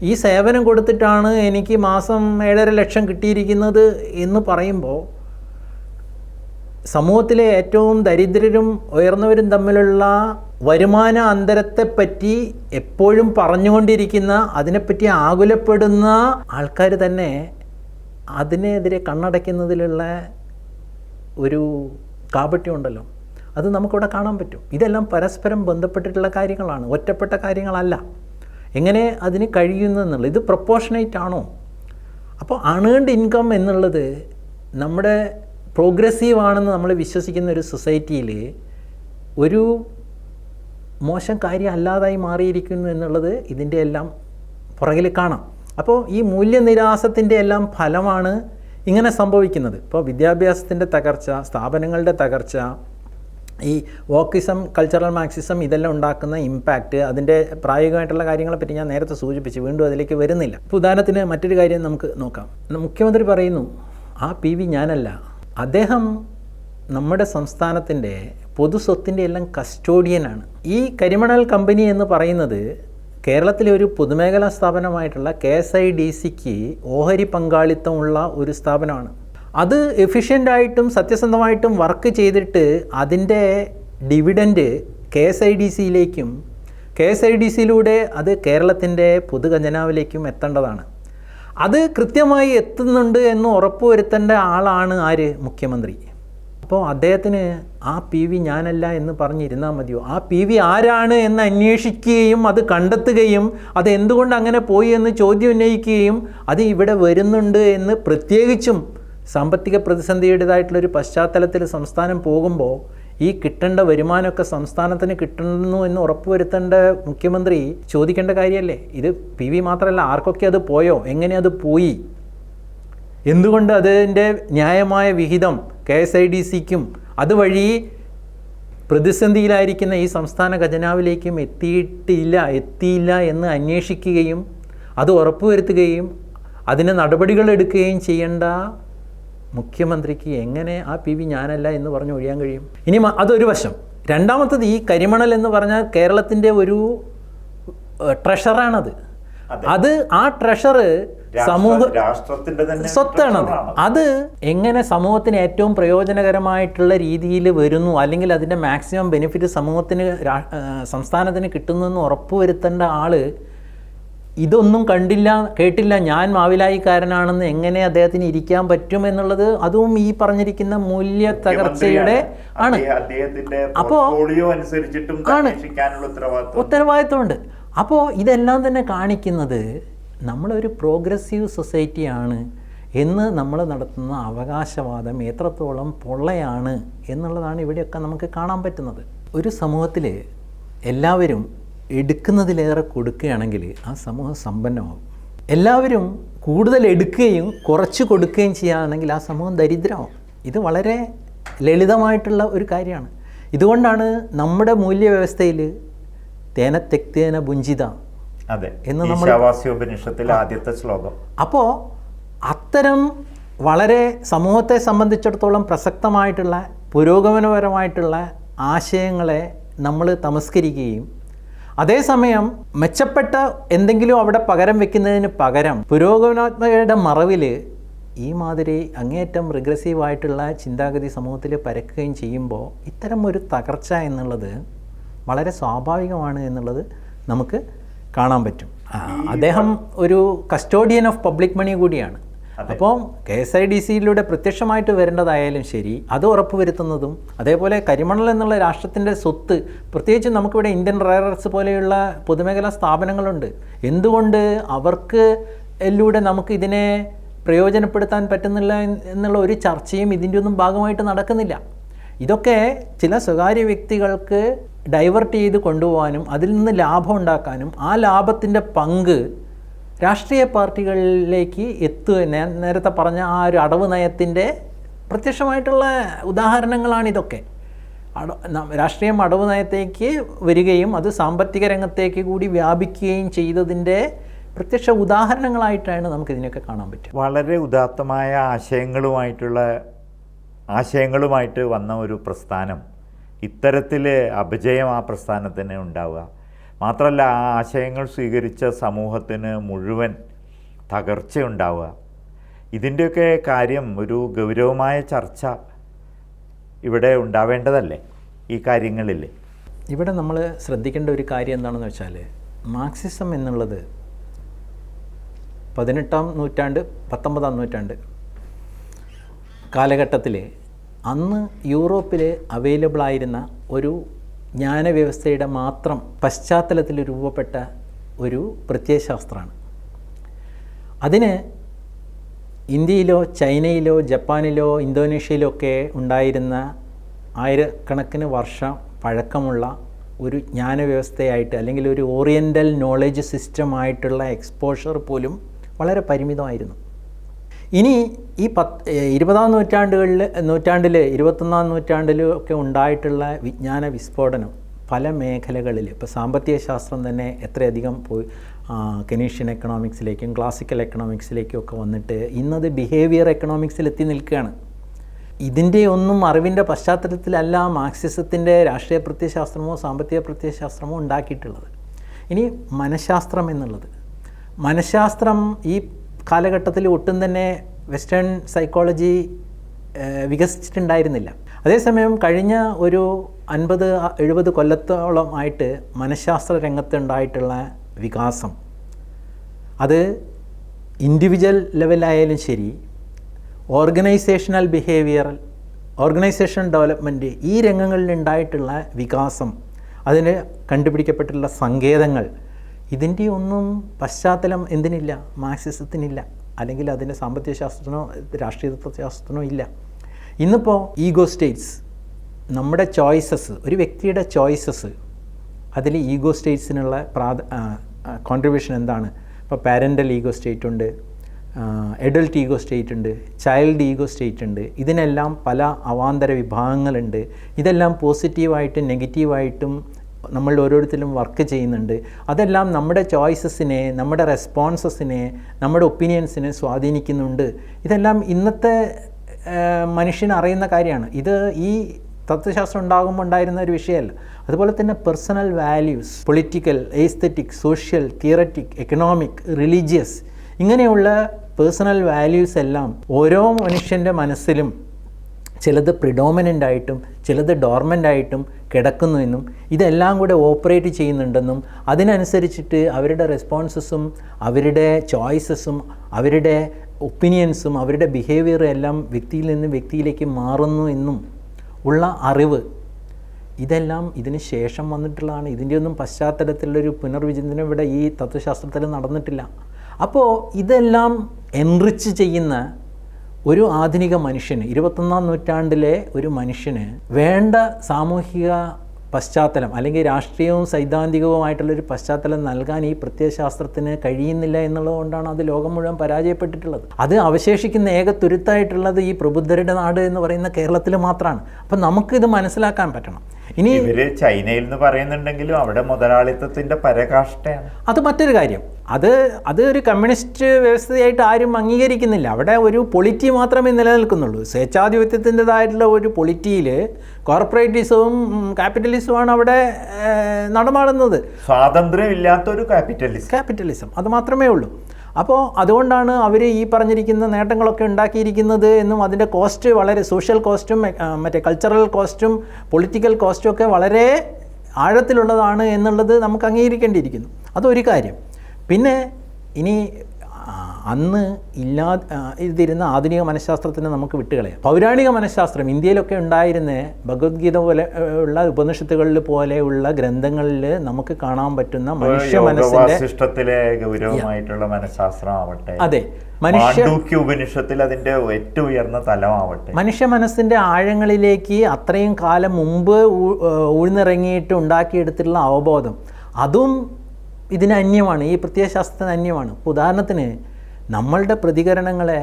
ഈ സേവനം കൊടുത്തിട്ടാണ് എനിക്ക് മാസം 7.5 ലക്ഷം കിട്ടിയിരിക്കുന്നത് എന്ന് പറയുമ്പോൾ, സമൂഹത്തിലെ ഏറ്റവും ദരിദ്രരും ഉയർന്നവരും തമ്മിലുള്ള വരുമാന അന്തരത്തെപ്പറ്റി എപ്പോഴും പറഞ്ഞുകൊണ്ടിരിക്കുന്ന, അതിനെപ്പറ്റി ആകുലപ്പെടുന്ന ആൾക്കാർ തന്നെ അതിനെതിരെ കണ്ണടയ്ക്കുന്നതിലുള്ള ഒരു കാപട്യം ഉണ്ടല്ലോ, അത് നമുക്കിവിടെ കാണാൻ പറ്റും. ഇതെല്ലാം പരസ്പരം ബന്ധപ്പെട്ടിട്ടുള്ള കാര്യങ്ങളാണ്, ഒറ്റപ്പെട്ട കാര്യങ്ങളല്ല. എങ്ങനെ അതിന് കഴിയുന്നെന്നുള്ളത്, ഇത് പ്രൊപ്പോർഷനേറ്റ് ആണോ? അപ്പോൾ അണേൺഡ് ഇൻകം എന്നുള്ളത് നമ്മുടെ പ്രോഗ്രസീവ് ആണെന്ന് നമ്മൾ വിശ്വസിക്കുന്ന ഒരു സൊസൈറ്റിയിൽ ഒരു മോശം കാര്യം അല്ലാതായി മാറിയിരിക്കുന്നു എന്നുള്ളത് ഇതിൻ്റെ എല്ലാം പുറകിൽ കാണാം. അപ്പോൾ ഈ മൂല്യനിരാസത്തിൻ്റെ എല്ലാം ഫലമാണ് ഇങ്ങനെ സംഭവിക്കുന്നത്. ഇപ്പോൾ വിദ്യാഭ്യാസത്തിൻ്റെ തകർച്ച, സ്ഥാപനങ്ങളുടെ തകർച്ച, ഈ വോക്കിസം, കൾച്ചറൽ മാർക്സിസം, ഇതെല്ലാം ഉണ്ടാക്കുന്ന ഇമ്പാക്റ്റ്, അതിൻ്റെ പ്രായോഗികമായിട്ടുള്ള കാര്യങ്ങളെപ്പറ്റി ഞാൻ നേരത്തെ സൂചിപ്പിച്ചു, വീണ്ടും അതിലേക്ക് വരുന്നില്ല. ഇപ്പോൾ ഉദാഹരണത്തിന് മറ്റൊരു കാര്യം നമുക്ക് നോക്കാം. മുഖ്യമന്ത്രി പറയുന്നു ആ PV ഞാനല്ല, അദ്ദേഹം നമ്മുടെ സംസ്ഥാനത്തിൻ്റെ പൊതുസ്വത്തിൻ്റെ എല്ലാം കസ്റ്റോഡിയനാണ്. ഈ കരിമണൽ കമ്പനി എന്ന് പറയുന്നത് കേരളത്തിലെ ഒരു പൊതുമേഖലാ സ്ഥാപനമായിട്ടുള്ള KSIDCക്ക് ഓഹരി പങ്കാളിത്തമുള്ള ഒരു സ്ഥാപനമാണ്. അത് എഫിഷ്യൻ്റായിട്ടും സത്യസന്ധമായിട്ടും വർക്ക് ചെയ്തിട്ട് അതിൻ്റെ ഡിവിഡൻഡ് KSIDCയിലേക്കും KSIDCയിലൂടെ അത് കേരളത്തിൻ്റെ പൊതുഖജനാവിലേക്കും എത്തേണ്ടതാണ്. അത് കൃത്യമായി എത്തുന്നുണ്ട് എന്ന് ഉറപ്പുവരുത്തേണ്ട ആളാണ് ആര്? മുഖ്യമന്ത്രി. അപ്പോൾ അദ്ദേഹത്തിന് ആ PV ഞാനല്ല എന്ന് പറഞ്ഞിരുന്നാൽ മതിയോ? ആ PV ആരാണ് എന്ന് അന്വേഷിക്കുകയും അത് കണ്ടെത്തുകയും അത് എന്തുകൊണ്ട് അങ്ങനെ പോയി എന്ന് ചോദ്യം ഉന്നയിക്കുകയും അത് ഇവിടെ വരുന്നുണ്ട് എന്ന്, പ്രത്യേകിച്ചും സാമ്പത്തിക പ്രതിസന്ധിയുടേതായിട്ടുള്ളൊരു പശ്ചാത്തലത്തിൽ സംസ്ഥാനം പോകുമ്പോൾ ഈ കിട്ടേണ്ട വരുമാനമൊക്കെ സംസ്ഥാനത്തിന് കിട്ടുന്നു എന്ന് ഉറപ്പുവരുത്തേണ്ട മുഖ്യമന്ത്രി ചോദിക്കേണ്ട കാര്യമല്ലേ? ഇത് PV മാത്രമല്ല, ആർക്കൊക്കെ അത് പോയോ, എങ്ങനെ അത് പോയി, എന്തുകൊണ്ട് അതിൻ്റെ ന്യായമായ വിഹിതം KSIDCക്കും അതുവഴി പ്രതിസന്ധിയിലായിരിക്കുന്ന ഈ സംസ്ഥാന ഖജനാവിലേക്കും എത്തിയില്ല എന്ന് അന്വേഷിക്കുകയും അത് ഉറപ്പുവരുത്തുകയും അതിന് നടപടികൾ എടുക്കുകയും ചെയ്യേണ്ട മുഖ്യമന്ത്രിക്ക് എങ്ങനെ ആ PV ഞാനല്ല എന്ന് പറഞ്ഞ് ഒഴിയാൻ കഴിയും? ഇനി അതൊരു വശം. രണ്ടാമത്തത്, ഈ കരിമണൽ എന്ന് പറഞ്ഞാൽ കേരളത്തിൻ്റെ ഒരു ട്രഷറാണത്. അത് ആ ട്രഷർ രാഷ്ട്രത്തിന്റെ തന്നെ സ്വത്താണത്. അത് എങ്ങനെ സമൂഹത്തിന് ഏറ്റവും പ്രയോജനകരമായിട്ടുള്ള രീതിയിൽ വരുന്നു, അല്ലെങ്കിൽ അതിൻ്റെ മാക്സിമം ബെനിഫിറ്റ് സമൂഹത്തിന്, സംസ്ഥാനത്തിന് കിട്ടുന്നു എന്ന് ഉറപ്പുവരുത്തേണ്ട ആള് ഇതൊന്നും കണ്ടില്ല കേട്ടില്ല, ഞാൻ മാവിലായിക്കാരനാണെന്ന് എങ്ങനെ അദ്ദേഹത്തിന് ഇരിക്കാൻ പറ്റും എന്നുള്ളത് അതും ഈ പറഞ്ഞിരിക്കുന്ന മൂല്യ തകർച്ചയുടെ ആണ്. അപ്പോൾ ആണ് ഉത്തരവാദിത്വമുണ്ട്. അപ്പോൾ ഇതെല്ലാം തന്നെ കാണിക്കുന്നത് നമ്മളൊരു പ്രോഗ്രസീവ് സൊസൈറ്റിയാണ് എന്ന് നമ്മൾ നടത്തുന്ന അവകാശവാദം എത്രത്തോളം പൊള്ളയാണ് എന്നുള്ളതാണ് ഇവിടെയൊക്കെ നമുക്ക് കാണാൻ പറ്റുന്നത്. ഒരു സമൂഹത്തിൽ എല്ലാവരും എടുക്കുന്നതിലേറെ കൊടുക്കുകയാണെങ്കിൽ ആ സമൂഹം സമ്പന്നമാകും. എല്ലാവരും കൂടുതൽ എടുക്കുകയും കുറച്ച് കൊടുക്കുകയും ചെയ്യുകയാണെങ്കിൽ ആ സമൂഹം ദരിദ്രമാകും. ഇത് വളരെ ലളിതമായിട്ടുള്ള ഒരു കാര്യമാണ്. ഇതുകൊണ്ടാണ് നമ്മുടെ മൂല്യവ്യവസ്ഥയിൽ തേന തെക്തേന ഭുഞ്ചിത എന്ന് നമ്മൾ ആദ്യത്തെ ശ്ലോകം. അപ്പോൾ അത്തരം വളരെ സമൂഹത്തെ സംബന്ധിച്ചിടത്തോളം പ്രസക്തമായിട്ടുള്ള പുരോഗമനപരമായിട്ടുള്ള ആശയങ്ങളെ നമ്മൾ തമസ്കരിക്കുകയും അതേസമയം മെച്ചപ്പെട്ട എന്തെങ്കിലും അവിടെ പകരം വെക്കുന്നതിന് പകരം പുരോഗമനാത്മകയുടെ മറവിൽ ഈ മാതിരി അങ്ങേയറ്റം റിഗ്രസീവായിട്ടുള്ള ചിന്താഗതി സമൂഹത്തിൽ പരക്കുകയും ചെയ്യുമ്പോൾ ഇത്തരം ഒരു തകർച്ച എന്നുള്ളത് വളരെ സ്വാഭാവികമാണ് എന്നുള്ളത് നമുക്ക് കാണാൻ പറ്റും. അദ്ദേഹം ഒരു കസ്റ്റോഡിയൻ ഓഫ് പബ്ലിക് മണി കൂടിയാണ്. അപ്പോൾ KSIDCയിലൂടെ പ്രത്യക്ഷമായിട്ട് വരേണ്ടതായാലും ശരി, അത് ഉറപ്പുവരുത്തുന്നതും അതേപോലെ കരിമണൽ എന്നുള്ള രാഷ്ട്രത്തിൻ്റെ സ്വത്ത്, പ്രത്യേകിച്ച് നമുക്കിവിടെ ഇന്ത്യൻ റെയർ എർത്ത്സ് പോലെയുള്ള പൊതുമേഖലാ സ്ഥാപനങ്ങളുണ്ട്. എന്തുകൊണ്ട് അവർക്ക് ിലൂടെ നമുക്ക് ഇതിനെ പ്രയോജനപ്പെടുത്താൻ പറ്റുന്നില്ല എന്നുള്ള ഒരു ചർച്ചയും ഇതിൻ്റെ ഒന്നും ഭാഗമായിട്ട് നടക്കുന്നില്ല. ഇതൊക്കെ ചില സ്വകാര്യ വ്യക്തികൾക്ക് ഡൈവേർട്ട് ചെയ്ത് കൊണ്ടുപോകാനും അതിൽ നിന്ന് ലാഭം ഉണ്ടാക്കാനും ആ ലാഭത്തിൻ്റെ പങ്ക് രാഷ്ട്രീയ പാർട്ടികളിലേക്ക് ഞാൻ നേരത്തെ പറഞ്ഞ ആ ഒരു അടവ് നയത്തിൻ്റെ പ്രത്യക്ഷമായിട്ടുള്ള ഉദാഹരണങ്ങളാണിതൊക്കെ. രാഷ്ട്രീയം അടവ് നയത്തേക്ക് വരികയും അത് സാമ്പത്തിക രംഗത്തേക്ക് കൂടി വ്യാപിക്കുകയും ചെയ്തതിൻ്റെ പ്രത്യക്ഷ ഉദാഹരണങ്ങളായിട്ടാണ് നമുക്കിതിനൊക്കെ കാണാൻ പറ്റും. വളരെ ഉദാത്തമായ ആശയങ്ങളുമായിട്ട് വന്ന ഒരു പ്രസ്ഥാനം, ഇത്തരത്തിൽ അപജയം ആ പ്രസ്ഥാനത്തിന് ഉണ്ടാവുക മാത്രമല്ല, ആ ആശയങ്ങൾ സ്വീകരിച്ച സമൂഹത്തിന് മുഴുവൻ തകർച്ചയുണ്ടാവുക, ഇതിൻ്റെയൊക്കെ കാര്യം ഒരു ഗൗരവമായ ചർച്ച ഇവിടെ ഉണ്ടാവേണ്ടതല്ലേ ഈ കാര്യങ്ങളിൽ? ഇവിടെ നമ്മൾ ശ്രദ്ധിക്കേണ്ട ഒരു കാര്യം എന്താണെന്ന് വെച്ചാൽ, മാർക്സിസം എന്നുള്ളത് 18-ാം നൂറ്റാണ്ട് 19-ാം നൂറ്റാണ്ട് കാലഘട്ടത്തിൽ അന്ന് യൂറോപ്പിൽ അവൈലബിൾ ആയിരുന്ന ഒരു ജ്ഞാനവ്യവസ്ഥയുടെ മാത്രം പശ്ചാത്തലത്തിൽ രൂപപ്പെട്ട ഒരു പ്രത്യയശാസ്ത്രമാണ്. അതിന് ഇന്ത്യയിലോ ചൈനയിലോ ജപ്പാനിലോ ഇന്തോനേഷ്യയിലോ ഒക്കെ ഉണ്ടായിരുന്ന ആയിരക്കണക്കിന് വർഷം പഴക്കമുള്ള ഒരു ജ്ഞാനവ്യവസ്ഥയായിട്ട് അല്ലെങ്കിൽ ഒരു ഓറിയൻ്റൽ നോളജ് സിസ്റ്റമായിട്ടുള്ള എക്സ്പോഷർ പോലും വളരെ പരിമിതമായിരുന്നു. ഇനി ഈ 20-ാം നൂറ്റാണ്ടിൽ 21-ാം നൂറ്റാണ്ടിലും ഒക്കെ ഉണ്ടായിട്ടുള്ള വിജ്ഞാന വിസ്ഫോടനം പല മേഖലകളിൽ, ഇപ്പോൾ സാമ്പത്തിക ശാസ്ത്രം തന്നെ എത്രയധികം പോയി കനീഷ്യൻ എക്കണോമിക്സിലേക്കും ക്ലാസിക്കൽ എക്കണോമിക്സിലേക്കും ഒക്കെ വന്നിട്ട് ഇന്നത് ബിഹേവിയർ എക്കണോമിക്സിലെത്തി നിൽക്കുകയാണ്. ഇതിൻ്റെ ഒന്നും അറിവിൻ്റെ പശ്ചാത്തലത്തിലല്ല മാർക്സിസത്തിൻ്റെ രാഷ്ട്രീയ പ്രത്യയശാസ്ത്രമോ സാമ്പത്തിക പ്രത്യയശാസ്ത്രമോ ഉണ്ടാക്കിയിട്ടുള്ളത്. ഇനി മനഃശാസ്ത്രം എന്നുള്ളത്, മനഃശാസ്ത്രം ഈ കാലഘട്ടത്തിൽ ഒട്ടും തന്നെ വെസ്റ്റേൺ സൈക്കോളജി വികസിച്ചിട്ടുണ്ടായിരുന്നില്ല. അതേസമയം കഴിഞ്ഞ ഒരു 50-70 കൊല്ലത്തോളം ആയിട്ട് മനഃശാസ്ത്ര രംഗത്തുണ്ടായിട്ടുള്ള വികാസം, അത് ഇൻഡിവിജ്വൽ ലെവലായാലും ശരി, ഓർഗനൈസേഷണൽ ബിഹേവിയറൽ, ഓർഗനൈസേഷൻ ഡെവലപ്മെൻറ്റ്, ഈ രംഗങ്ങളിലുണ്ടായിട്ടുള്ള വികാസം, അതിന് കണ്ടുപിടിക്കപ്പെട്ടിട്ടുള്ള സങ്കേതങ്ങൾ, ഇതിൻ്റെ ഒന്നും പശ്ചാത്തലം എന്തിനില്ല? മാർക്സിസത്തിനില്ല, അല്ലെങ്കിൽ അതിൻ്റെ സാമ്പത്തിക ശാസ്ത്രത്തിനോ രാഷ്ട്രീയ തത്വശാസ്ത്രത്തിനോ ഇല്ല. ഇന്നിപ്പോൾ ഈഗോ സ്റ്റേറ്റ്സ്, നമ്മുടെ ചോയ്സസ്, ഒരു വ്യക്തിയുടെ ചോയ്സസ്, അതിൽ ഈഗോ സ്റ്റേറ്റ്സിനുള്ള കോൺട്രിബ്യൂഷൻ എന്താണ്? ഇപ്പോൾ പാരൻ്റൽ ഈഗോ സ്റ്റേറ്റ് ഉണ്ട്, എഡൽട്ട് ഈഗോ സ്റ്റേറ്റ് ഉണ്ട്, ചൈൽഡ് ഈഗോ സ്റ്റേറ്റ് ഉണ്ട്. ഇതിനെല്ലാം പല അവാന്തര വിഭാഗങ്ങളുണ്ട്. ഇതെല്ലാം പോസിറ്റീവായിട്ടും നെഗറ്റീവായിട്ടും നമ്മൾ ഓരോരുത്തരും വർക്ക് ചെയ്യുന്നുണ്ട്. അതെല്ലാം നമ്മുടെ ചോയ്സസിനെ, നമ്മുടെ റെസ്പോൺസസിനെ, നമ്മുടെ ഒപ്പീനിയൻസിനെ സ്വാധീനിക്കുന്നുണ്ട്. ഇതെല്ലാം ഇന്നത്തെ മനുഷ്യന് അറിയുന്ന കാര്യമാണ്. ഇത് ഈ തത്വശാസ്ത്രം ഉണ്ടാകുമ്പോൾ ഉണ്ടായിരുന്ന ഒരു വിഷയമല്ല. അതുപോലെ തന്നെ personal values, political, aesthetic, social, theoretic, economic, religious, ഇങ്ങനെയുള്ള പേഴ്സണൽ വാല്യൂസ് എല്ലാം ഓരോ മനുഷ്യൻ്റെ മനസ്സിലും ചിലത് പ്രിഡോമിനൻ്റ് ആയിട്ടും ചിലത് ഡോർമൻ്റ് ആയിട്ടും കിടക്കുന്നു എന്നും ഇതെല്ലാം കൂടെ ഓപ്പറേറ്റ് ചെയ്യുന്നുണ്ടെന്നും അതിനനുസരിച്ചിട്ട് അവരുടെ റെസ്പോൺസസും അവരുടെ ചോയ്സസും അവരുടെ ഒപ്പീനിയൻസും അവരുടെ ബിഹേവിയറും എല്ലാം വ്യക്തിയിൽ നിന്ന് വ്യക്തിയിലേക്ക് മാറുന്നു എന്നും ഉള്ള അറിവ്, ഇതെല്ലാം ഇതിന് ശേഷം വന്നിട്ടുള്ളതാണ്. ഇതിൻ്റെയൊന്നും പശ്ചാത്തലത്തിലുള്ളൊരു പുനർവിചിന്തനം ഇവിടെ ഈ തത്വശാസ്ത്രത്തിൽ നടന്നിട്ടില്ല. അപ്പോൾ ഇതെല്ലാം എൻറിച്ച് ചെയ്യുന്ന ഒരു ആധുനിക മനുഷ്യന്, 21-ാം നൂറ്റാണ്ടിലെ ഒരു മനുഷ്യന് വേണ്ട സാമൂഹിക പശ്ചാത്തലം അല്ലെങ്കിൽ രാഷ്ട്രീയവും സൈദ്ധാന്തികവുമായിട്ടുള്ളൊരു പശ്ചാത്തലം നൽകാൻ ഈ പ്രത്യയശാസ്ത്രത്തിന് കഴിയുന്നില്ല എന്നുള്ളതുകൊണ്ടാണ് അത് ലോകം മുഴുവൻ പരാജയപ്പെട്ടിട്ടുള്ളത്. അത് അവശേഷിക്കുന്ന ഏക തുരുത്തായിട്ടുള്ളത് ഈ പ്രബുദ്ധരുടെ നാട് എന്ന് പറയുന്ന കേരളത്തിൽ മാത്രമാണ്. അപ്പം നമുക്കിത് മനസ്സിലാക്കാൻ പറ്റണം. ഇനി ഇവര് ചൈനയിൽ നിന്ന് പറയുന്നുണ്ടെങ്കിലും അവിടെ മുതലാളിത്തത്തിന്റെ പരകാഷ്ഠയാണ്. അത് മറ്റൊരു കാര്യം. അത് ഒരു കമ്മ്യൂണിസ്റ്റ് വ്യവസ്ഥയായിട്ട് ആരും അംഗീകരിക്കുന്നില്ല. അവിടെ ഒരു പൊളിറ്റി മാത്രമേ നിലനിൽക്കുന്നുള്ളൂ. സ്വേച്ഛാധിപത്യത്തിൻ്റെതായിട്ടുള്ള ഒരു പൊളിറ്റിയിൽ കോർപ്പറേറ്റിസവും ക്യാപിറ്റലിസവുമാണ് അവിടെ നടമാടുന്നത്. സ്വാതന്ത്ര്യമില്ലാത്തൊരു ക്യാപിറ്റലിസം അത് മാത്രമേ ഉള്ളൂ. അപ്പോൾ അതുകൊണ്ടാണ് അവർ ഈ പറഞ്ഞിരിക്കുന്ന നേട്ടങ്ങളൊക്കെ ഉണ്ടാക്കിയിരിക്കുന്നത് എന്നും അതിൻ്റെ കോസ്റ്റ് വളരെ സോഷ്യൽ കോസ്റ്റും മറ്റേ കൾച്ചറൽ കോസ്റ്റും പൊളിറ്റിക്കൽ കോസ്റ്റും ഒക്കെ വളരെ ആഴത്തിലുള്ളതാണ് എന്നുള്ളത് നമുക്ക് അംഗീകരിക്കേണ്ടിയിരിക്കുന്നു. അതൊരു കാര്യം. പിന്നെ ഇനി അന്ന് ഇതിരുന്ന ആധുനിക മനഃശാസ്ത്രത്തിന് നമുക്ക് വിട്ടുകളയാം. പൗരാണിക മനഃശാസ്ത്രം ഇന്ത്യയിലൊക്കെ ഉണ്ടായിരുന്ന ഭഗവത്ഗീത പോലെ ഉള്ള ഉപനിഷത്തുകളിൽ പോലെയുള്ള ഗ്രന്ഥങ്ങളിൽ നമുക്ക് കാണാൻ പറ്റുന്ന മനുഷ്യ മനസ്സിന്റെ ഗൗരവമായിട്ടുള്ള മനഃശാസ്ത്രമാവട്ടെ, അതെ, ഉപനിഷത്തിൽ അതിന്റെ ഏറ്റവും ഉയർന്ന തലമാവട്ടെ, മനുഷ്യ മനസ്സിന്റെ ആഴങ്ങളിലേക്ക് അത്രയും കാലം മുമ്പ് ഊഴ്ന്നിറങ്ങിയിട്ട് ഉണ്ടാക്കിയെടുത്തിട്ടുള്ള അവബോധം, അതും ഇതിന് അന്യമാണ്, ഈ പ്രത്യയശാസ്ത്രത്തിന് അന്യമാണ്. ഉദാഹരണത്തിന് നമ്മളുടെ പ്രതികരണങ്ങളെ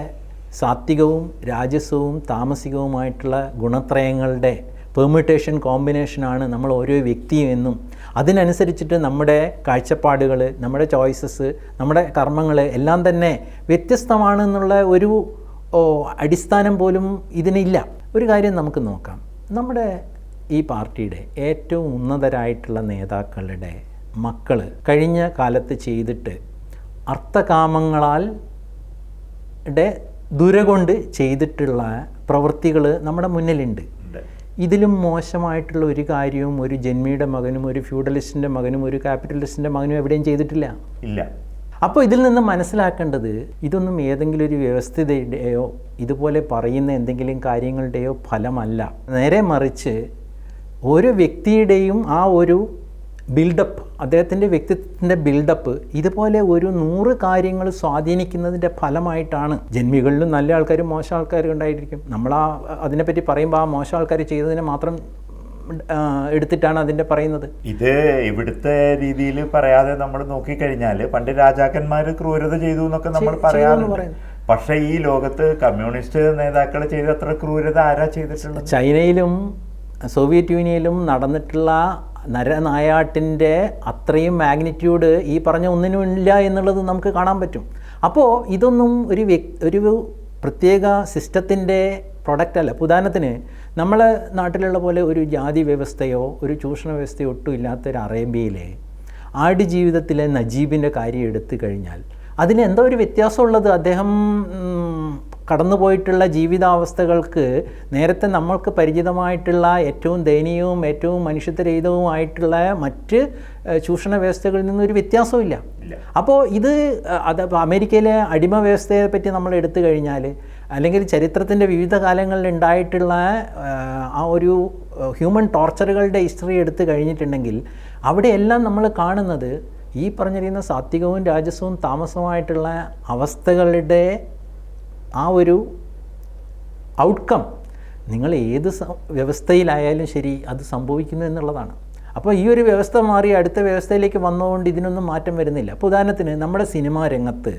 സാത്വികവും രാജസവും താമസികവുമായിട്ടുള്ള ഗുണത്രയങ്ങളുടെ പെർമ്യൂട്ടേഷൻ കോമ്പിനേഷനാണ് നമ്മൾ ഓരോ വ്യക്തിയും എന്നും അതിനനുസരിച്ചിട്ട് നമ്മുടെ കാഴ്ചപ്പാടുകൾ, നമ്മുടെ ചോയ്സസ്, നമ്മുടെ കർമ്മങ്ങൾ എല്ലാം തന്നെ വ്യത്യസ്തമാണെന്നുള്ള ഒരു അടിസ്ഥാനം പോലും ഇതിനില്ല. ഒരു കാര്യം നമുക്ക് നോക്കാം. നമ്മുടെ ഈ പാർട്ടിയുടെ ഏറ്റവും ഉന്നതരായിട്ടുള്ള നേതാക്കളുടെ മക്കൾ കഴിഞ്ഞ കാലത്ത് ചെയ്തിട്ട് അർത്ഥകാമങ്ങളാൽ ദുരകൊണ്ട് ചെയ്തിട്ടുള്ള പ്രവൃത്തികൾ നമ്മുടെ മുന്നിലുണ്ട്. ഇതിലും മോശമായിട്ടുള്ള ഒരു കാര്യവും ഒരു ജന്മിയുടെ മകനും ഒരു ഫ്യൂഡലിസ്റ്റിൻ്റെ മകനും ഒരു ക്യാപിറ്റലിസ്റ്റിൻ്റെ മകനും എവിടെയും ചെയ്തിട്ടില്ല. ഇല്ല. അപ്പോൾ ഇതിൽ നിന്ന് മനസ്സിലാക്കേണ്ടത് ഇതൊന്നും ഏതെങ്കിലും ഒരു വ്യവസ്ഥിതയുടെയോ ഇതുപോലെ പറയുന്ന എന്തെങ്കിലും കാര്യങ്ങളുടെയോ ഫലമല്ല. നേരെ മറിച്ച് ഓരോ വ്യക്തിയുടെയും ആ ഒരു ബിൽഡപ്പ്, അദ്ദേഹത്തിൻ്റെ വ്യക്തിത്വത്തിൻ്റെ ബിൽഡപ്പ് ഇതുപോലെ ഒരു 100 കാര്യങ്ങൾ സ്വാധീനിക്കുന്നതിൻ്റെ ഫലമായിട്ടാണ്. ജന്മികളിലും നല്ല ആൾക്കാരും മോശം ആൾക്കാരും ഉണ്ടായിരിക്കും. നമ്മൾ അതിനെപ്പറ്റി പറയുമ്പോൾ ആ മോശം ആൾക്കാർ ചെയ്തതിനെ മാത്രം എടുത്തിട്ടാണ് അതിൻ്റെ പറയുന്നത്. ഇത് ഇവിടുത്തെ രീതിയിൽ പറയാതെ നമ്മൾ നോക്കിക്കഴിഞ്ഞാൽ പണ്ട് രാജാക്കന്മാർ ക്രൂരത ചെയ്തു എന്നൊക്കെ നമ്മൾ പറയാറുണ്ട്. പക്ഷേ ഈ ലോകത്ത് കമ്മ്യൂണിസ്റ്റ് നേതാക്കൾ ചെയ്ത അത്ര ക്രൂരത ആരാ ചെയ്തിട്ടുള്ളത്? ചൈനയിലും സോവിയറ്റ് യൂണിയനിലും നടന്നിട്ടുള്ള നരനായാട്ടിൻ്റെ അത്രയും മാഗ്നിറ്റ്യൂഡ് ഈ പറഞ്ഞ ഒന്നിനും ഇല്ല എന്നുള്ളത് നമുക്ക് കാണാൻ പറ്റും. അപ്പോൾ ഇതൊന്നും ഒരു പ്രത്യേക സിസ്റ്റത്തിൻ്റെ പ്രൊഡക്റ്റ് അല്ല. ഉദാഹരണത്തിന് നമ്മളെ നാട്ടിലുള്ള പോലെ ഒരു ജാതി വ്യവസ്ഥയോ ഒരു ചൂഷണ വ്യവസ്ഥയോ ഒട്ടും ഇല്ലാത്തൊരു അറേബ്യയിലെ ആടുജീവിതത്തിലെ നജീബിൻ്റെ കാര്യം എടുത്തു കഴിഞ്ഞാൽ അതിന് എന്തോ ഒരു വ്യത്യാസമുള്ളത്. അദ്ദേഹം കടന്നുപോയിട്ടുള്ള ജീവിതാവസ്ഥകൾക്ക് നേരത്തെ നമ്മൾക്ക് പരിചിതമായിട്ടുള്ള ഏറ്റവും ദയനീയവും ഏറ്റവും മനുഷ്യത്വരഹിതവുമായിട്ടുള്ള മറ്റ് ചൂഷണ വ്യവസ്ഥകളിൽ നിന്നൊരു വ്യത്യാസമില്ല. അപ്പോൾ അത് അമേരിക്കയിലെ അടിമ വ്യവസ്ഥയെ പറ്റി നമ്മൾ എടുത്തു കഴിഞ്ഞാൽ അല്ലെങ്കിൽ ചരിത്രത്തിൻ്റെ വിവിധ കാലങ്ങളിൽ ഉണ്ടായിട്ടുള്ള ആ ഒരു ഹ്യൂമൻ ടോർച്ചറുകളുടെ ഹിസ്റ്ററി എടുത്തു കഴിഞ്ഞിട്ടുണ്ടെങ്കിൽ അവിടെയെല്ലാം നമ്മൾ കാണുന്നത് ഈ പറഞ്ഞിരിക്കുന്ന സാത്വികവും രാജസവും താമസവുമായിട്ടുള്ള അവസ്ഥകളുടെ ആ ഒരു ഔട്ട്കം നിങ്ങൾ ഏത് വ്യവസ്ഥയിലായാലും ശരി അത് സംഭവിക്കുന്നു എന്നുള്ളതാണ്. അപ്പോൾ ഈ ഒരു വ്യവസ്ഥ മാറി അടുത്ത വ്യവസ്ഥയിലേക്ക് വന്നതുകൊണ്ട് ഇതിനൊന്നും മാറ്റം വരുന്നില്ല. അപ്പോൾ ഉദാഹരണത്തിന് നമ്മുടെ സിനിമാ രംഗത്ത്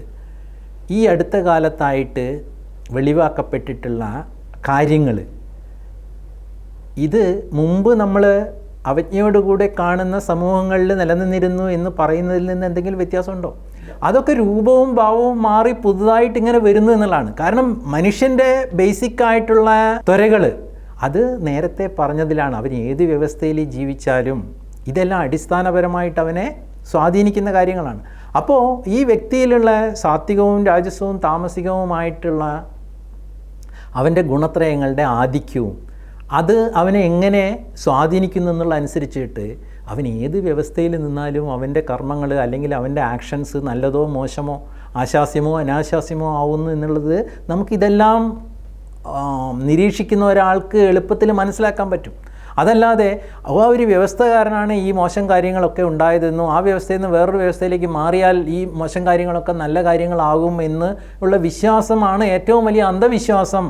ഈ അടുത്ത കാലത്തായിട്ട് വെളിവാക്കപ്പെട്ടിട്ടുള്ള കാര്യങ്ങൾ ഇത് മുമ്പ് നമ്മൾ അവജ്ഞയോടുകൂടെ കാണുന്ന സമൂഹങ്ങളിൽ നിലനിന്നിരുന്നു എന്ന് പറയുന്നതിൽ നിന്ന് എന്തെങ്കിലും വ്യത്യാസമുണ്ടോ? അതൊക്കെ രൂപവും ഭാവവും മാറി പുതുതായിട്ട് ഇങ്ങനെ വരുന്നു എന്നുള്ളതാണ്. കാരണം മനുഷ്യൻ്റെ ബേസിക് ആയിട്ടുള്ള ത്വരകൾ അത് നേരത്തെ പറഞ്ഞതിലാണ്. അവൻ ഏത് വ്യവസ്ഥയിൽ ജീവിച്ചാലും ഇതെല്ലാം അടിസ്ഥാനപരമായിട്ട് അവനെ സ്വാധീനിക്കുന്ന കാര്യങ്ങളാണ്. അപ്പോൾ ഈ വ്യക്തിയിലുള്ള സാത്വികവും രാജസവും താമസികവുമായിട്ടുള്ള അവൻ്റെ ഗുണത്രയങ്ങളുടെ ആധിക്യവും അത് അവനെ എങ്ങനെ സ്വാധീനിക്കുന്നു എന്നുള്ള അനുസരിച്ചിട്ട് അവൻ ഏത് വ്യവസ്ഥയിൽ നിന്നാലും അവൻ്റെ കർമ്മങ്ങൾ അല്ലെങ്കിൽ അവൻ്റെ ആക്ഷൻസ് നല്ലതോ മോശമോ ആശാസ്യമോ അനാശാസ്യമോ ആവുന്നു എന്നുള്ളത് നമുക്കിതെല്ലാം നിരീക്ഷിക്കുന്ന ഒരാൾക്ക് എളുപ്പത്തിൽ മനസ്സിലാക്കാൻ പറ്റും. അതല്ലാതെ ആ ഒരു വ്യവസ്ഥകാരനാണ് ഈ മോശം കാര്യങ്ങളൊക്കെ ഉണ്ടായതെന്നും ആ വ്യവസ്ഥയിൽ നിന്ന് വേറൊരു വ്യവസ്ഥയിലേക്ക് മാറിയാൽ ഈ മോശം കാര്യങ്ങളൊക്കെ നല്ല കാര്യങ്ങളാകും എന്ന് ഉള്ള വിശ്വാസമാണ് ഏറ്റവും വലിയ അന്ധവിശ്വാസം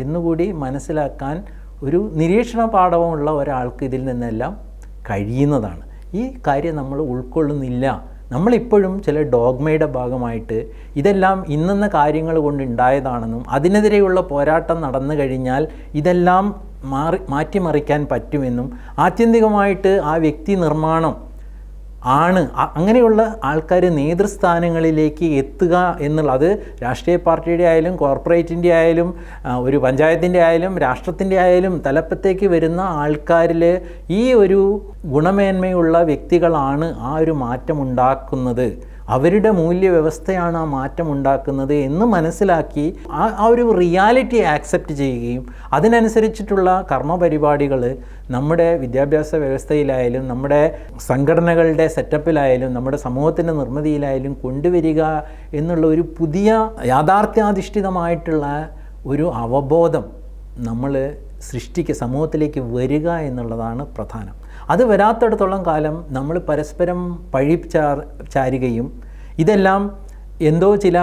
എന്നുകൂടി മനസ്സിലാക്കാൻ ഒരു നിരീക്ഷണ പാഠവുമുള്ള ഒരാൾക്ക് ഇതിൽ നിന്നെല്ലാം കഴിയുന്നതാണ്. ഈ കാര്യം നമ്മൾ ഉൾക്കൊള്ളുന്നില്ല. നമ്മളിപ്പോഴും ചില ഡോഗ്മയുടെ ഭാഗമായിട്ട് ഇതെല്ലാം ഇന്നെന്ന കാര്യങ്ങൾ കൊണ്ടുണ്ടായതാണെന്നും അതിനെതിരെയുള്ള പോരാട്ടം നടന്നു കഴിഞ്ഞാൽ ഇതെല്ലാം മാറ്റിമറിക്കാൻ പറ്റുമെന്നും ആത്യന്തികമായിട്ട് ആ വ്യക്തി നിർമ്മാണം ആണ് അങ്ങനെയുള്ള ആൾക്കാർ നേതൃസ്ഥാനങ്ങളിലേക്ക് എത്തുക എന്നുള്ളത് രാഷ്ട്രീയ പാർട്ടിയുടെ ആയാലും കോർപ്പറേറ്റിൻ്റെ ആയാലും ഒരു പഞ്ചായത്തിൻ്റെ ആയാലും രാഷ്ട്രത്തിൻ്റെ ആയാലും തലപ്പത്തേക്ക് വരുന്ന ആൾക്കാരിൽ ഈ ഒരു ഗുണമേന്മയുള്ള വ്യക്തികളാണ് ആ ഒരു മാറ്റം ഉണ്ടാക്കുന്നത്. അവരുടെ മൂല്യവ്യവസ്ഥയാണ് ആ മാറ്റം ഉണ്ടാക്കുന്നത് എന്ന് മനസ്സിലാക്കി ആ ഒരു റിയാലിറ്റി ആക്സെപ്റ്റ് ചെയ്യുകയും അതിനനുസരിച്ചിട്ടുള്ള കർമ്മപരിപാടികൾ നമ്മുടെ വിദ്യാഭ്യാസ വ്യവസ്ഥയിലായാലും നമ്മുടെ സംഘടനകളുടെ സെറ്റപ്പിലായാലും നമ്മുടെ സമൂഹത്തിൻ്റെ നിർമ്മിതിയിലായാലും കൊണ്ടുവരിക എന്നുള്ള ഒരു പുതിയ യാഥാർത്ഥ്യാധിഷ്ഠിതമായിട്ടുള്ള ഒരു അവബോധം നമ്മൾ സമൂഹത്തിലേക്ക് വരിക എന്നുള്ളതാണ് പ്രധാനം. അത് വരാത്തിടത്തോളം കാലം നമ്മൾ പരസ്പരം ചാരുകയും ഇതെല്ലാം എന്തോ ചില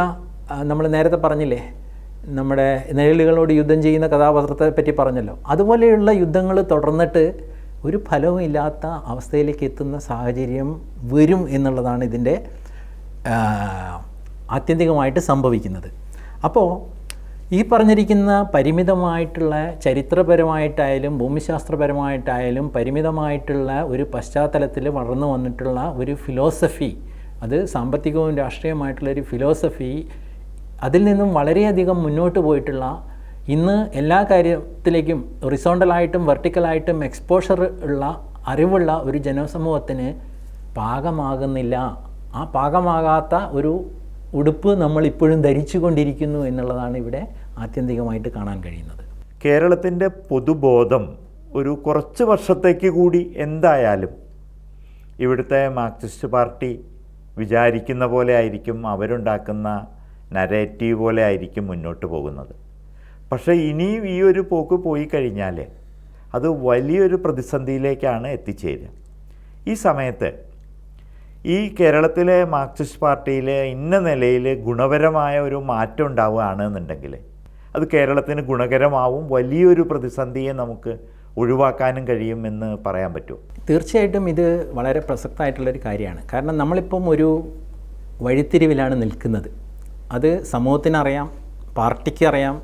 നമ്മൾ നേരത്തെ പറഞ്ഞില്ലേ നമ്മുടെ നിഴലുകളോട് യുദ്ധം ചെയ്യുന്ന കഥാപാത്രത്തെ പറ്റി പറഞ്ഞല്ലോ, അതുപോലെയുള്ള യുദ്ധങ്ങൾ തുടർന്നിട്ട് ഒരു ഫലവും ഇല്ലാത്ത അവസ്ഥയിലേക്ക് എത്തുന്ന സാഹചര്യം വരും എന്നുള്ളതാണ് ഇതിൻ്റെ ആത്യന്തികമായിട്ട് സംഭവിക്കുന്നത്. അപ്പോൾ ഈ പറഞ്ഞിരിക്കുന്ന പരിമിതമായിട്ടുള്ള ചരിത്രപരമായിട്ടായാലും ഭൂമിശാസ്ത്രപരമായിട്ടായാലും പരിമിതമായിട്ടുള്ള ഒരു പശ്ചാത്തലത്തിൽ വളർന്നു വന്നിട്ടുള്ള ഒരു ഫിലോസഫി, അത് സാമ്പത്തികവും രാഷ്ട്രീയമായിട്ടുള്ളൊരു ഫിലോസഫി, അതിൽ നിന്നും വളരെയധികം മുന്നോട്ട് പോയിട്ടുള്ള, ഇന്ന് എല്ലാ കാര്യത്തിലേക്കും ഹൊറിസോണ്ടലായിട്ടും വെർട്ടിക്കലായിട്ടും എക്സ്പോഷർ ഉള്ള അറിവുള്ള ഒരു ജനസമൂഹത്തിന് പാകമാകുന്നില്ല. ആ പാകമാകാത്ത ഒരു ഉടുപ്പ് നമ്മൾ ഇപ്പോഴും ധരിച്ചു കൊണ്ടിരിക്കുന്നു എന്നുള്ളതാണ് ഇവിടെ ആത്യന്തികമായിട്ട് കാണാൻ കഴിയുന്നത്. കേരളത്തിൻ്റെ പൊതുബോധം ഒരു കുറച്ച് വർഷത്തേക്ക് കൂടി എന്തായാലും ഇവിടുത്തെ മാർക്സിസ്റ്റ് പാർട്ടി വിചാരിക്കുന്ന പോലെ ആയിരിക്കും, അവരുണ്ടാക്കുന്ന നരേറ്റീവ് പോലെ ആയിരിക്കും മുന്നോട്ട് പോകുന്നത്. പക്ഷേ ഇനിയും ഈ ഒരു പോക്ക് പോയി കഴിഞ്ഞാൽ അത് വലിയൊരു പ്രതിസന്ധിയിലേക്കാണ് എത്തിച്ചേരുക. ഈ സമയത്ത് ഈ കേരളത്തിലെ മാർക്സിസ്റ്റ് പാർട്ടിയിൽ ഇന്ന നിലയിൽ ഗുണപരമായ ഒരു മാറ്റം ഉണ്ടാവുകയാണെന്നുണ്ടെങ്കിൽ അത് കേരളത്തിന് ഗുണകരമാവും, വലിയൊരു പ്രതിസന്ധിയെ നമുക്ക് ഒഴിവാക്കാനും കഴിയുമെന്ന് പറയാൻ പറ്റുമോ? തീർച്ചയായിട്ടും ഇത് വളരെ പ്രസക്തമായിട്ടുള്ളൊരു കാര്യമാണ്. കാരണം നമ്മളിപ്പം ഒരു വഴിത്തിരിവിലാണ് നിൽക്കുന്നത്. അത് സമൂഹത്തിനറിയാം, പാർട്ടിക്ക് അറിയാം,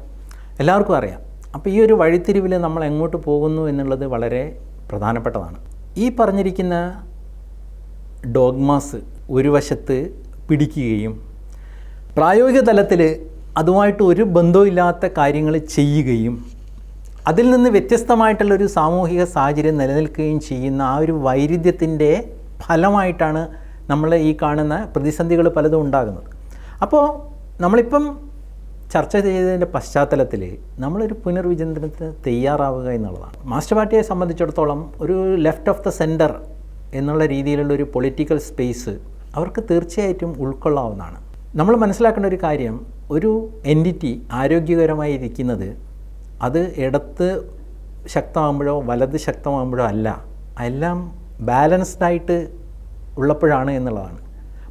എല്ലാവർക്കും അറിയാം. അപ്പോൾ ഈ ഒരു വഴിത്തിരിവിൽ നമ്മൾ എങ്ങോട്ട് പോകുന്നു എന്നുള്ളത് വളരെ പ്രധാനപ്പെട്ടതാണ്. ഈ പറഞ്ഞിരിക്കുന്ന ഡോഗ്മാസ് ഒരു വശത്ത് പിടിക്കുകയും പ്രായോഗിക തലത്തിൽ അതുമായിട്ട് ഒരു ബന്ധമില്ലാത്ത കാര്യങ്ങൾ ചെയ്യുകയും അതിൽ നിന്ന് വ്യത്യസ്തമായിട്ടുള്ളൊരു സാമൂഹിക സാഹചര്യം നിലനിൽക്കുകയും ചെയ്യുന്ന ആ ഒരു വൈരുദ്ധ്യത്തിൻ്റെ ഫലമായിട്ടാണ് നമ്മൾ ഈ കാണുന്ന പ്രതിസന്ധികൾ പലതും ഉണ്ടാകുന്നത്. അപ്പോൾ നമ്മളിപ്പം ചർച്ച ചെയ്തതിൻ്റെ പശ്ചാത്തലത്തിൽ നമ്മളൊരു പുനർവിചിന്തനത്തിന് തയ്യാറാവുക എന്നുള്ളതാണ്. മാർക്സിസ്റ്റ് പാർട്ടിയെ സംബന്ധിച്ചിടത്തോളം ഒരു ലെഫ്റ്റ് ഓഫ് ദ സെൻറ്റർ എന്നുള്ള രീതിയിലുള്ള ഒരു പൊളിറ്റിക്കൽ സ്പേസ് അവർക്ക് തീർച്ചയായിട്ടും ഉൾക്കൊള്ളാവുന്നതാണ്. നമ്മൾ മനസ്സിലാക്കേണ്ട ഒരു കാര്യം, ഒരു എൻറ്റിറ്റി ആരോഗ്യകരമായി ഇരിക്കുന്നത് അത് ഇടത്ത് ശക്തമാകുമ്പോഴോ വലത് ശക്തമാകുമ്പോഴോ അല്ല, എല്ലാം ബാലൻസ്ഡായിട്ട് ഉള്ളപ്പോഴാണ് എന്നുള്ളതാണ്.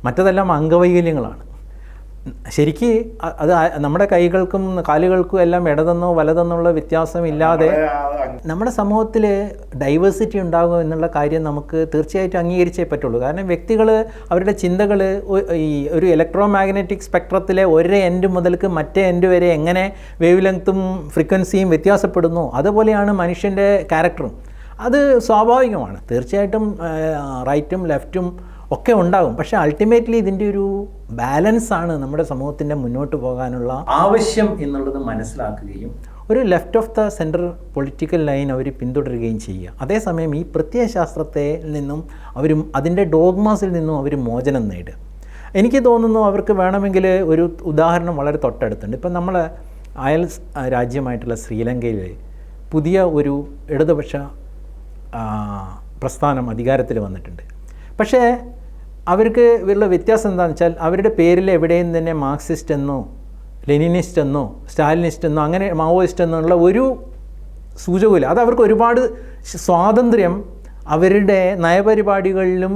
മറ്റതെല്ലാം അംഗവൈകല്യങ്ങളാണ്. ശരിക്ക് അത് നമ്മുടെ കൈകൾക്കും കാലുകൾക്കും എല്ലാം ഇടതെന്നോ വലതെന്നുള്ള വ്യത്യാസമില്ലാതെ നമ്മുടെ സമൂഹത്തിൽ ഡൈവേഴ്സിറ്റി ഉണ്ടാകും എന്നുള്ള കാര്യം നമുക്ക് തീർച്ചയായിട്ടും അംഗീകരിച്ചേ പറ്റുള്ളൂ. കാരണം വ്യക്തികൾ അവരുടെ ചിന്തകൾ ഈ ഒരു ഇലക്ട്രോ മാഗ്നറ്റിക് സ്പെക്ട്രത്തിലെ ഒരു എൻഡ് മുതൽക്ക് മറ്റേ എൻഡ് വരെ എങ്ങനെ വേവ് ലെങ്ത്തും ഫ്രീക്വൻസിയും വ്യത്യാസപ്പെടുന്നു, അതുപോലെയാണ് മനുഷ്യൻ്റെ ക്യാരക്ടറും. അത് സ്വാഭാവികമാണ്. തീർച്ചയായിട്ടും റൈറ്റും ലെഫ്റ്റും ഒക്കെ ഉണ്ടാകും. പക്ഷേ അൾട്ടിമേറ്റ്ലി ഇതിൻ്റെ ഒരു ബാലൻസാണ് നമ്മുടെ സമൂഹത്തിൻ്റെ മുന്നോട്ട് പോകാനുള്ള ആവശ്യം എന്നുള്ളത് മനസ്സിലാക്കുകയും ഒരു left of the centre political line അവർ പിന്തുടരുകയും ചെയ്യുക. അതേസമയം ഈ പ്രത്യയശാസ്ത്രത്തിൽ നിന്നും അവരും അതിൻ്റെ ഡോഗ്മാസിൽ നിന്നും അവർ മോചനം നേടുക. എനിക്ക് തോന്നുന്നു അവർക്ക് വേണമെങ്കിൽ ഒരു ഉദാഹരണം വളരെ തൊട്ടടുത്തുണ്ട്. ഇപ്പം നമ്മൾ അയൽ രാജ്യമായിട്ടുള്ള ശ്രീലങ്കയിൽ പുതിയ ഒരു ഇടതുപക്ഷ പ്രസ്ഥാനം അധികാരത്തിൽ വന്നിട്ടുണ്ട്. പക്ഷേ അവർക്ക് ഉള്ള വ്യത്യാസം എന്താണെന്ന് വെച്ചാൽ അവരുടെ പേരിൽ എവിടെയും തന്നെ മാർക്സിസ്റ്റ് എന്നോ ലെനിനിസ്റ്റ് എന്നോ സ്റ്റാലിനിസ്റ്റ് എന്നോ അങ്ങനെ മാവോയിസ്റ്റ് എന്നുള്ള ഒരു സൂചകമില്ല. അത് അവർക്ക് ഒരുപാട് സ്വാതന്ത്ര്യം അവരുടെ നയപരിപാടികളിലും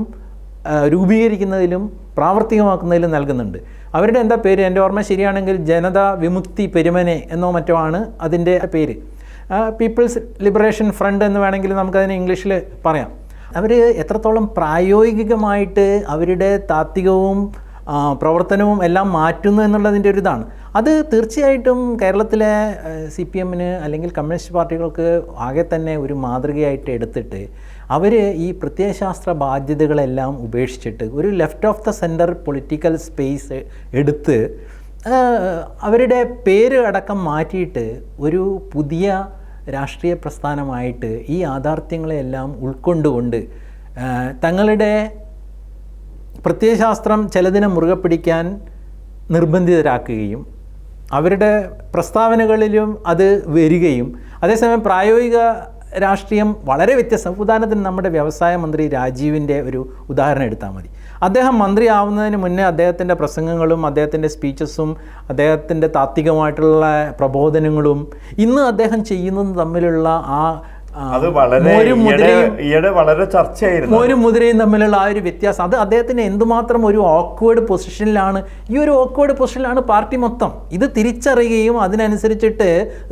രൂപീകരിക്കുന്നതിലും പ്രാവർത്തികമാക്കുന്നതിലും നൽകുന്നുണ്ട്. അവരുടെ എന്താ പേര്, എൻ്റെ ഓർമ്മ ശരിയാണെങ്കിൽ ജനതാ വിമുക്തി പെരുമനെ എന്നോ മറ്റോ ആണ് അതിൻ്റെ പേര്. പീപ്പിൾസ് ലിബറേഷൻ ഫ്രണ്ട് എന്ന് വേണമെങ്കിൽ നമുക്കതിനെ ഇംഗ്ലീഷിൽ പറയാം. അവർ എത്രത്തോളം പ്രായോഗികമായിട്ട് അവരുടെ താത്വികവും പ്രവർത്തനവും എല്ലാം മാറ്റുന്നു എന്നുള്ളതിൻ്റെ ഒരു ഇതാണ്. അത് തീർച്ചയായിട്ടും കേരളത്തിലെ CPMന് അല്ലെങ്കിൽ കമ്മ്യൂണിസ്റ്റ് പാർട്ടികൾക്ക് ആകെ തന്നെ ഒരു മാതൃകയായിട്ട് എടുത്തിട്ട് അവർ ഈ പ്രത്യയശാസ്ത്ര ബാധ്യതകളെല്ലാം ഉപേക്ഷിച്ചിട്ട് ഒരു left of the centre political space എടുത്ത് അവരുടെ പേര് അടക്കം മാറ്റിയിട്ട് ഒരു പുതിയ രാഷ്ട്രീയ പ്രസ്ഥാനമായിട്ട് ഈ യാഥാർത്ഥ്യങ്ങളെല്ലാം ഉൾക്കൊണ്ടുകൊണ്ട് തങ്ങളുടെ പ്രത്യയശാസ്ത്രം ചിലതിനെ മുറുകെ പിടിക്കാൻ നിർബന്ധിതരാക്കുകയും അവരുടെ പ്രസ്താവനകളിലും അത് വരികയും അതേസമയം പ്രായോഗിക രാഷ്ട്രീയം വളരെ വ്യത്യസ്തം. ഉദാഹരണത്തിന് നമ്മുടെ വ്യവസായ മന്ത്രി രാജീവിൻ്റെ ഒരു ഉദാഹരണം എടുത്താൽ മതി. അദ്ദേഹം മന്ത്രിയാവുന്നതിന് മുന്നേ അദ്ദേഹത്തിൻ്റെ പ്രസംഗങ്ങളും അദ്ദേഹത്തിൻ്റെ സ്പീച്ചസും അദ്ദേഹത്തിൻ്റെ താത്വികമായിട്ടുള്ള പ്രബോധനങ്ങളും ഇന്ന് അദ്ദേഹം ചെയ്യുന്നതും തമ്മിലുള്ള ആ അത് വളരെ ഈയിടെ വളരെ ചർച്ചയായിരുന്നു. മോരും മുതിരയും തമ്മിലുള്ള ആ ഒരു വ്യത്യാസം, അത് അദ്ദേഹത്തിന് എന്തുമാത്രം ഒരു ഓക്വേർഡ് പൊസിഷനിലാണ്. ഈ ഒരു ഓക്വേർഡ് പൊസിഷനിലാണ് പാർട്ടി മൊത്തം. ഇത് തിരിച്ചറിയുകയും അതിനനുസരിച്ചിട്ട്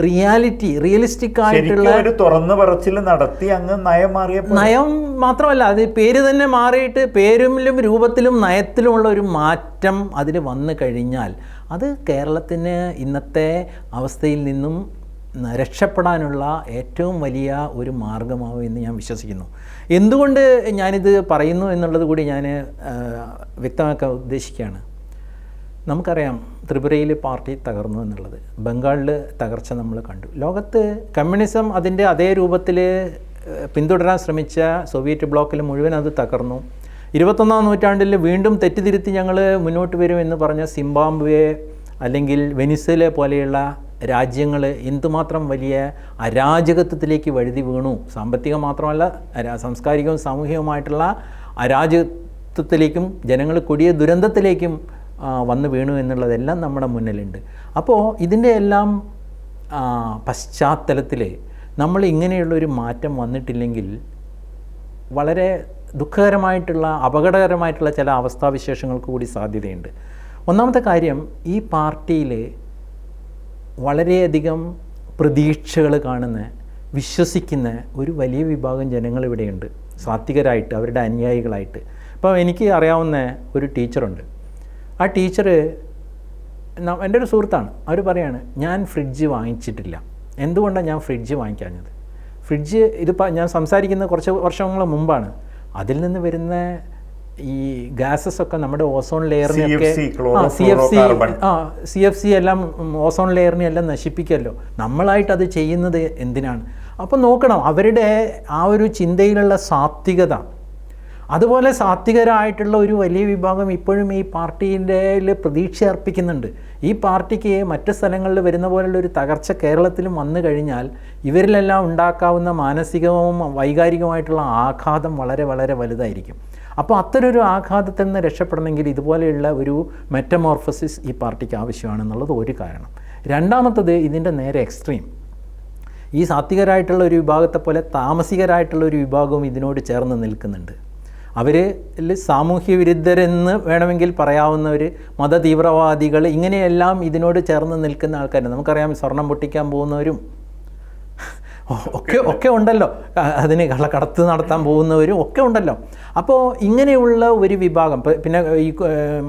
റിയലിസ്റ്റിക് ആയിട്ടുള്ള ഒരു തുറന്നു പറച്ചിൽ നടത്തി അങ്ങ് നയം മാത്രമല്ല, അത് പേര് തന്നെ മാറിയിട്ട് പേരിലും രൂപത്തിലും നയത്തിലുമുള്ള ഒരു മാറ്റം അതിൽ വന്നു കഴിഞ്ഞാൽ അത് കേരളത്തിന് ഇന്നത്തെ അവസ്ഥയിൽ നിന്നും രക്ഷപ്പെടാനുള്ള ഏറ്റവും വലിയ ഒരു മാർഗമാവും എന്ന് ഞാൻ വിശ്വസിക്കുന്നു. എന്തുകൊണ്ട് ഞാനിത് പറയുന്നു എന്നുള്ളത് കൂടി ഞാൻ വ്യക്തമാക്കാൻ ഉദ്ദേശിക്കുകയാണ്. നമുക്കറിയാം ത്രിപുരയിൽ പാർട്ടി തകർന്നു എന്നുള്ളത്, ബംഗാളിൽ തകർച്ച നമ്മൾ കണ്ടു. ലോകത്ത് കമ്മ്യൂണിസം അതിൻ്റെ അതേ രൂപത്തിൽ പിന്തുടരാൻ ശ്രമിച്ച സോവിയറ്റ് ബ്ലോക്കിൽ മുഴുവൻ അത് തകർന്നു. 21-ാം നൂറ്റാണ്ടിൽ വീണ്ടും തെറ്റിതിരുത്തി ഞങ്ങൾ മുന്നോട്ട് വരും എന്ന് പറഞ്ഞ സിംബാബ്വെ അല്ലെങ്കിൽ വെനിസ്വേല പോലെയുള്ള രാജ്യങ്ങൾ എന്തുമാത്രം വലിയ അരാജകത്വത്തിലേക്ക് വഴുതി വീണു. സാമ്പത്തിക മാത്രമല്ല, സാംസ്കാരികവും സാമൂഹികവുമായിട്ടുള്ള അരാജകത്വത്തിലേക്കും ജനങ്ങൾ കൊടിയ ദുരന്തത്തിലേക്കും വന്നു വീണു എന്നുള്ളതെല്ലാം നമ്മുടെ മുന്നിലുണ്ട്. അപ്പോൾ ഇതിൻ്റെ എല്ലാം പശ്ചാത്തലത്തിൽ നമ്മൾ ഇങ്ങനെയുള്ളൊരു മാറ്റം വന്നിട്ടില്ലെങ്കിൽ വളരെ ദുഃഖകരമായിട്ടുള്ള അപകടകരമായിട്ടുള്ള ചില അവസ്ഥാവിശേഷങ്ങൾക്ക് കൂടി സാധ്യതയുണ്ട്. ഒന്നാമത്തെ കാര്യം, ഈ പാർട്ടിയിൽ വളരെയധികം പ്രതീക്ഷകൾ കാണുന്ന, വിശ്വസിക്കുന്ന ഒരു വലിയ വിഭാഗം ജനങ്ങളിവിടെയുണ്ട്, സാത്വികരായിട്ട്, അവരുടെ അനുയായികളായിട്ട്. ഇപ്പോൾ എനിക്ക് അറിയാവുന്ന ഒരു ടീച്ചറുണ്ട്. ആ ടീച്ചർ എൻ്റെ ഒരു സുഹൃത്താണ്. അവർ പറയാണ്, ഞാൻ ഫ്രിഡ്ജ് വാങ്ങിച്ചിട്ടില്ല. എന്തുകൊണ്ടാണ് ഞാൻ ഫ്രിഡ്ജ് വാങ്ങിക്കാഞ്ഞത്? ഫ്രിഡ്ജ് ഇതിപ്പോൾ ഞാൻ സംസാരിക്കുന്ന കുറച്ച് വർഷങ്ങൾ മുമ്പാണ്. അതിൽ നിന്ന് വരുന്ന ഈ ഗ്യാസസ് ഒക്കെ നമ്മുടെ ഓസോൺ ലെയറിനെയൊക്കെ CFC എല്ലാം ഓസോൺ ലെയറിനെ എല്ലാം നശിപ്പിക്കുമല്ലോ. നമ്മളായിട്ട് അത് ചെയ്യുന്നത് എന്തിനാണ്? അപ്പോൾ നോക്കണം അവരുടെ ആ ഒരു ചിന്തയിലുള്ള സാത്വികത. അതുപോലെ സാത്വികരായിട്ടുള്ള ഒരു വലിയ വിഭാഗം ഇപ്പോഴും ഈ പാർട്ടീൻ്റെ പ്രതീക്ഷ അർപ്പിക്കുന്നുണ്ട്. ഈ പാർട്ടിക്ക് മറ്റ് സ്ഥലങ്ങളിൽ വരുന്ന പോലുള്ള ഒരു തകർച്ച കേരളത്തിലും വന്നു കഴിഞ്ഞാൽ ഇവരിലെല്ലാം ഉണ്ടാക്കാവുന്ന മാനസികവും വൈകാരികവുമായിട്ടുള്ള ആഘാതം വളരെ വളരെ വലുതായിരിക്കും. അപ്പോൾ അത്തരൊരു ആഘാതത്തിൽ നിന്ന് രക്ഷപ്പെടണമെങ്കിൽ ഇതുപോലെയുള്ള ഒരു മെറ്റമോർഫസിസ് ഈ പാർട്ടിക്ക് ആവശ്യമാണെന്നുള്ളത് ഒരു കാരണം. രണ്ടാമത്തത്, ഇതിൻ്റെ നേരെ എക്സ്ട്രീം, ഈ സാത്വികരായിട്ടുള്ള ഒരു വിഭാഗത്തെ പോലെ താമസികരായിട്ടുള്ള ഒരു വിഭാഗവും ഇതിനോട് ചേർന്ന് നിൽക്കുന്നുണ്ട്. അവർ സാമൂഹ്യ വിരുദ്ധരെന്ന് വേണമെങ്കിൽ പറയാവുന്നവർ, മത തീവ്രവാദികൾ, ഇങ്ങനെയെല്ലാം ഇതിനോട് ചേർന്ന് നിൽക്കുന്ന ആൾക്കാർ. നമുക്കറിയാം, സ്വർണം പൊട്ടിക്കാൻ പോകുന്നവരും ഒക്കെ ഉണ്ടല്ലോ, അതിന് കള്ളക്കടത്ത് നടത്താൻ പോകുന്നവരും ഒക്കെ ഉണ്ടല്ലോ. അപ്പോൾ ഇങ്ങനെയുള്ള ഒരു വിഭാഗം, പിന്നെ ഈ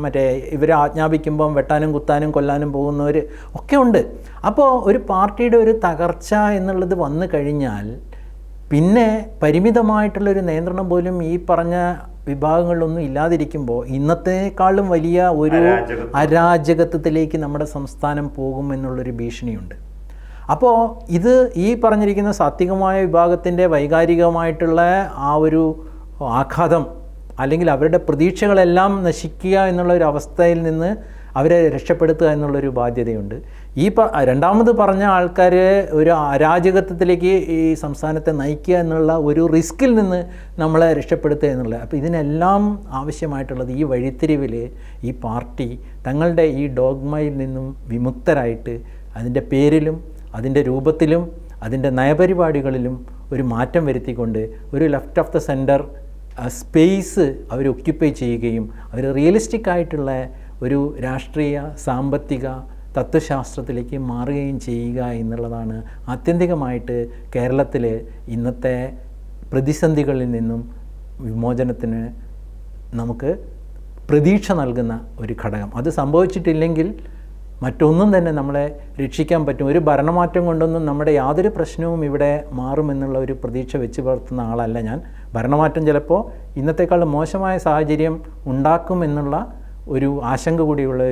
മറ്റേ ഇവരെ ആജ്ഞാപിക്കുമ്പം വെട്ടാനും കുത്താനും കൊല്ലാനും പോകുന്നവർ ഒക്കെ ഉണ്ട്. അപ്പോൾ ഒരു പാർട്ടിയുടെ ഒരു തകർച്ച എന്നുള്ളത് വന്നു കഴിഞ്ഞാൽ പിന്നെ പരിമിതമായിട്ടുള്ളൊരു നിയന്ത്രണം പോലും ഈ പറഞ്ഞ വിഭാഗങ്ങളിലൊന്നും ഇല്ലാതിരിക്കുമ്പോൾ ഇന്നത്തേക്കാളും വലിയ ഒരു അരാജകത്വത്തിലേക്ക് നമ്മുടെ സംസ്ഥാനം പോകും എന്നുള്ളൊരു ഭീഷണിയുണ്ട്. അപ്പോൾ ഇത് ഈ പറഞ്ഞിരിക്കുന്ന സാത്വികമായ വിഭാഗത്തിൻ്റെ വൈകാരികമായിട്ടുള്ള ആ ഒരു ആഘാതം, അല്ലെങ്കിൽ അവരുടെ പ്രതീക്ഷകളെല്ലാം നശിക്കുക എന്നുള്ള ഒരു അവസ്ഥയിൽ നിന്ന് അവരെ രക്ഷപ്പെടുത്തുക എന്നുള്ളൊരു ബാധ്യതയുണ്ട്. രണ്ടാമത് പറഞ്ഞ ആൾക്കാർ ഒരു അരാജകത്വത്തിലേക്ക് ഈ സംസ്ഥാനത്തെ നയിക്കുക എന്നുള്ള ഒരു റിസ്കിൽ നിന്ന് നമ്മളെ രക്ഷപ്പെടുത്തുക എന്നുള്ളത്. അപ്പോൾ ഇതിനെല്ലാം ആവശ്യമായിട്ടുള്ളത് ഈ വഴിത്തിരിവിൽ ഈ പാർട്ടി തങ്ങളുടെ ഈ ഡോഗ്മയിൽ നിന്നും വിമുക്തരായിട്ട് അതിൻ്റെ പേരിലും അതിൻ്റെ രൂപത്തിലും അതിൻ്റെ നയപരിപാടികളിലും ഒരു മാറ്റം വരുത്തിക്കൊണ്ട് ഒരു left of the centre space അവർ ഒക്യുപ്പൈ ചെയ്യുകയും അവർ റിയലിസ്റ്റിക് ആയിട്ടുള്ള ഒരു രാഷ്ട്രീയ സാമ്പത്തിക തത്വശാസ്ത്രത്തിലേക്ക് മാറുകയും ചെയ്യുക എന്നുള്ളതാണ് ആത്യന്തികമായിട്ട് കേരളത്തിൽ ഇന്നത്തെ പ്രതിസന്ധികളിൽ നിന്നും വിമോചനത്തിന് നമുക്ക് പ്രതീക്ഷ നൽകുന്ന ഒരു ഘടകം. അത് സംഭവിച്ചിട്ടില്ലെങ്കിൽ മറ്റൊന്നും തന്നെ നമ്മളെ രക്ഷിക്കാൻ പറ്റും. ഒരു ഭരണമാറ്റം കൊണ്ടൊന്നും നമ്മുടെ യാതൊരു പ്രശ്നവും ഇവിടെ മാറുമെന്നുള്ള ഒരു പ്രതീക്ഷ വെച്ച് പുലർത്തുന്ന ആളല്ല ഞാൻ. ഭരണമാറ്റം ചിലപ്പോൾ ഇന്നത്തേക്കാൾ മോശമായ സാഹചര്യം ഉണ്ടാക്കുമെന്നുള്ള ഒരു ആശങ്ക കൂടിയുള്ള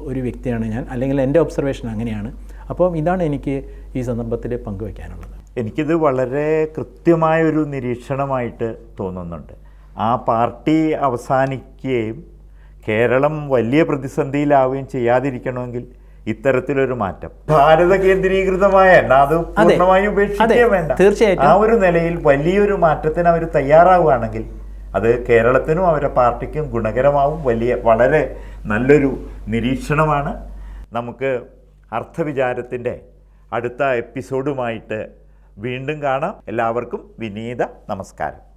ഒരു വ്യക്തിയാണ് ഞാൻ, അല്ലെങ്കിൽ എൻ്റെ ഒബ്സർവേഷൻ അങ്ങനെയാണ്. അപ്പോൾ ഇതാണ് എനിക്ക് ഈ സന്ദർഭത്തിൽ പങ്കുവയ്ക്കാനുള്ളത്. എനിക്കിത് വളരെ കൃത്യമായൊരു നിരീക്ഷണമായിട്ട് തോന്നുന്നുണ്ട്. ആ പാർട്ടി അവസാനിക്കുകയും കേരളം വലിയ പ്രതിസന്ധിയിലാവുകയും ചെയ്യാതിരിക്കണമെങ്കിൽ ഇത്തരത്തിലൊരു മാറ്റം ഭാരത കേന്ദ്രീകൃതമായ അത് പൂർണ്ണമായും ഉപേക്ഷിക്കുകയും വേണ്ട. തീർച്ചയായിട്ടും ആ ഒരു നിലയിൽ വലിയൊരു മാറ്റത്തിന് അവർ തയ്യാറാവുകയാണെങ്കിൽ അത് കേരളത്തിനും അവരുടെ പാർട്ടിക്കും ഗുണകരമാവും. വളരെ നല്ലൊരു നിരീക്ഷണമാണ്. നമുക്ക് അർത്ഥവിചാരത്തിൻ്റെ അടുത്ത എപ്പിസോഡുമായിട്ട് വീണ്ടും കാണാം. എല്ലാവർക്കും വിനീത നമസ്കാരം.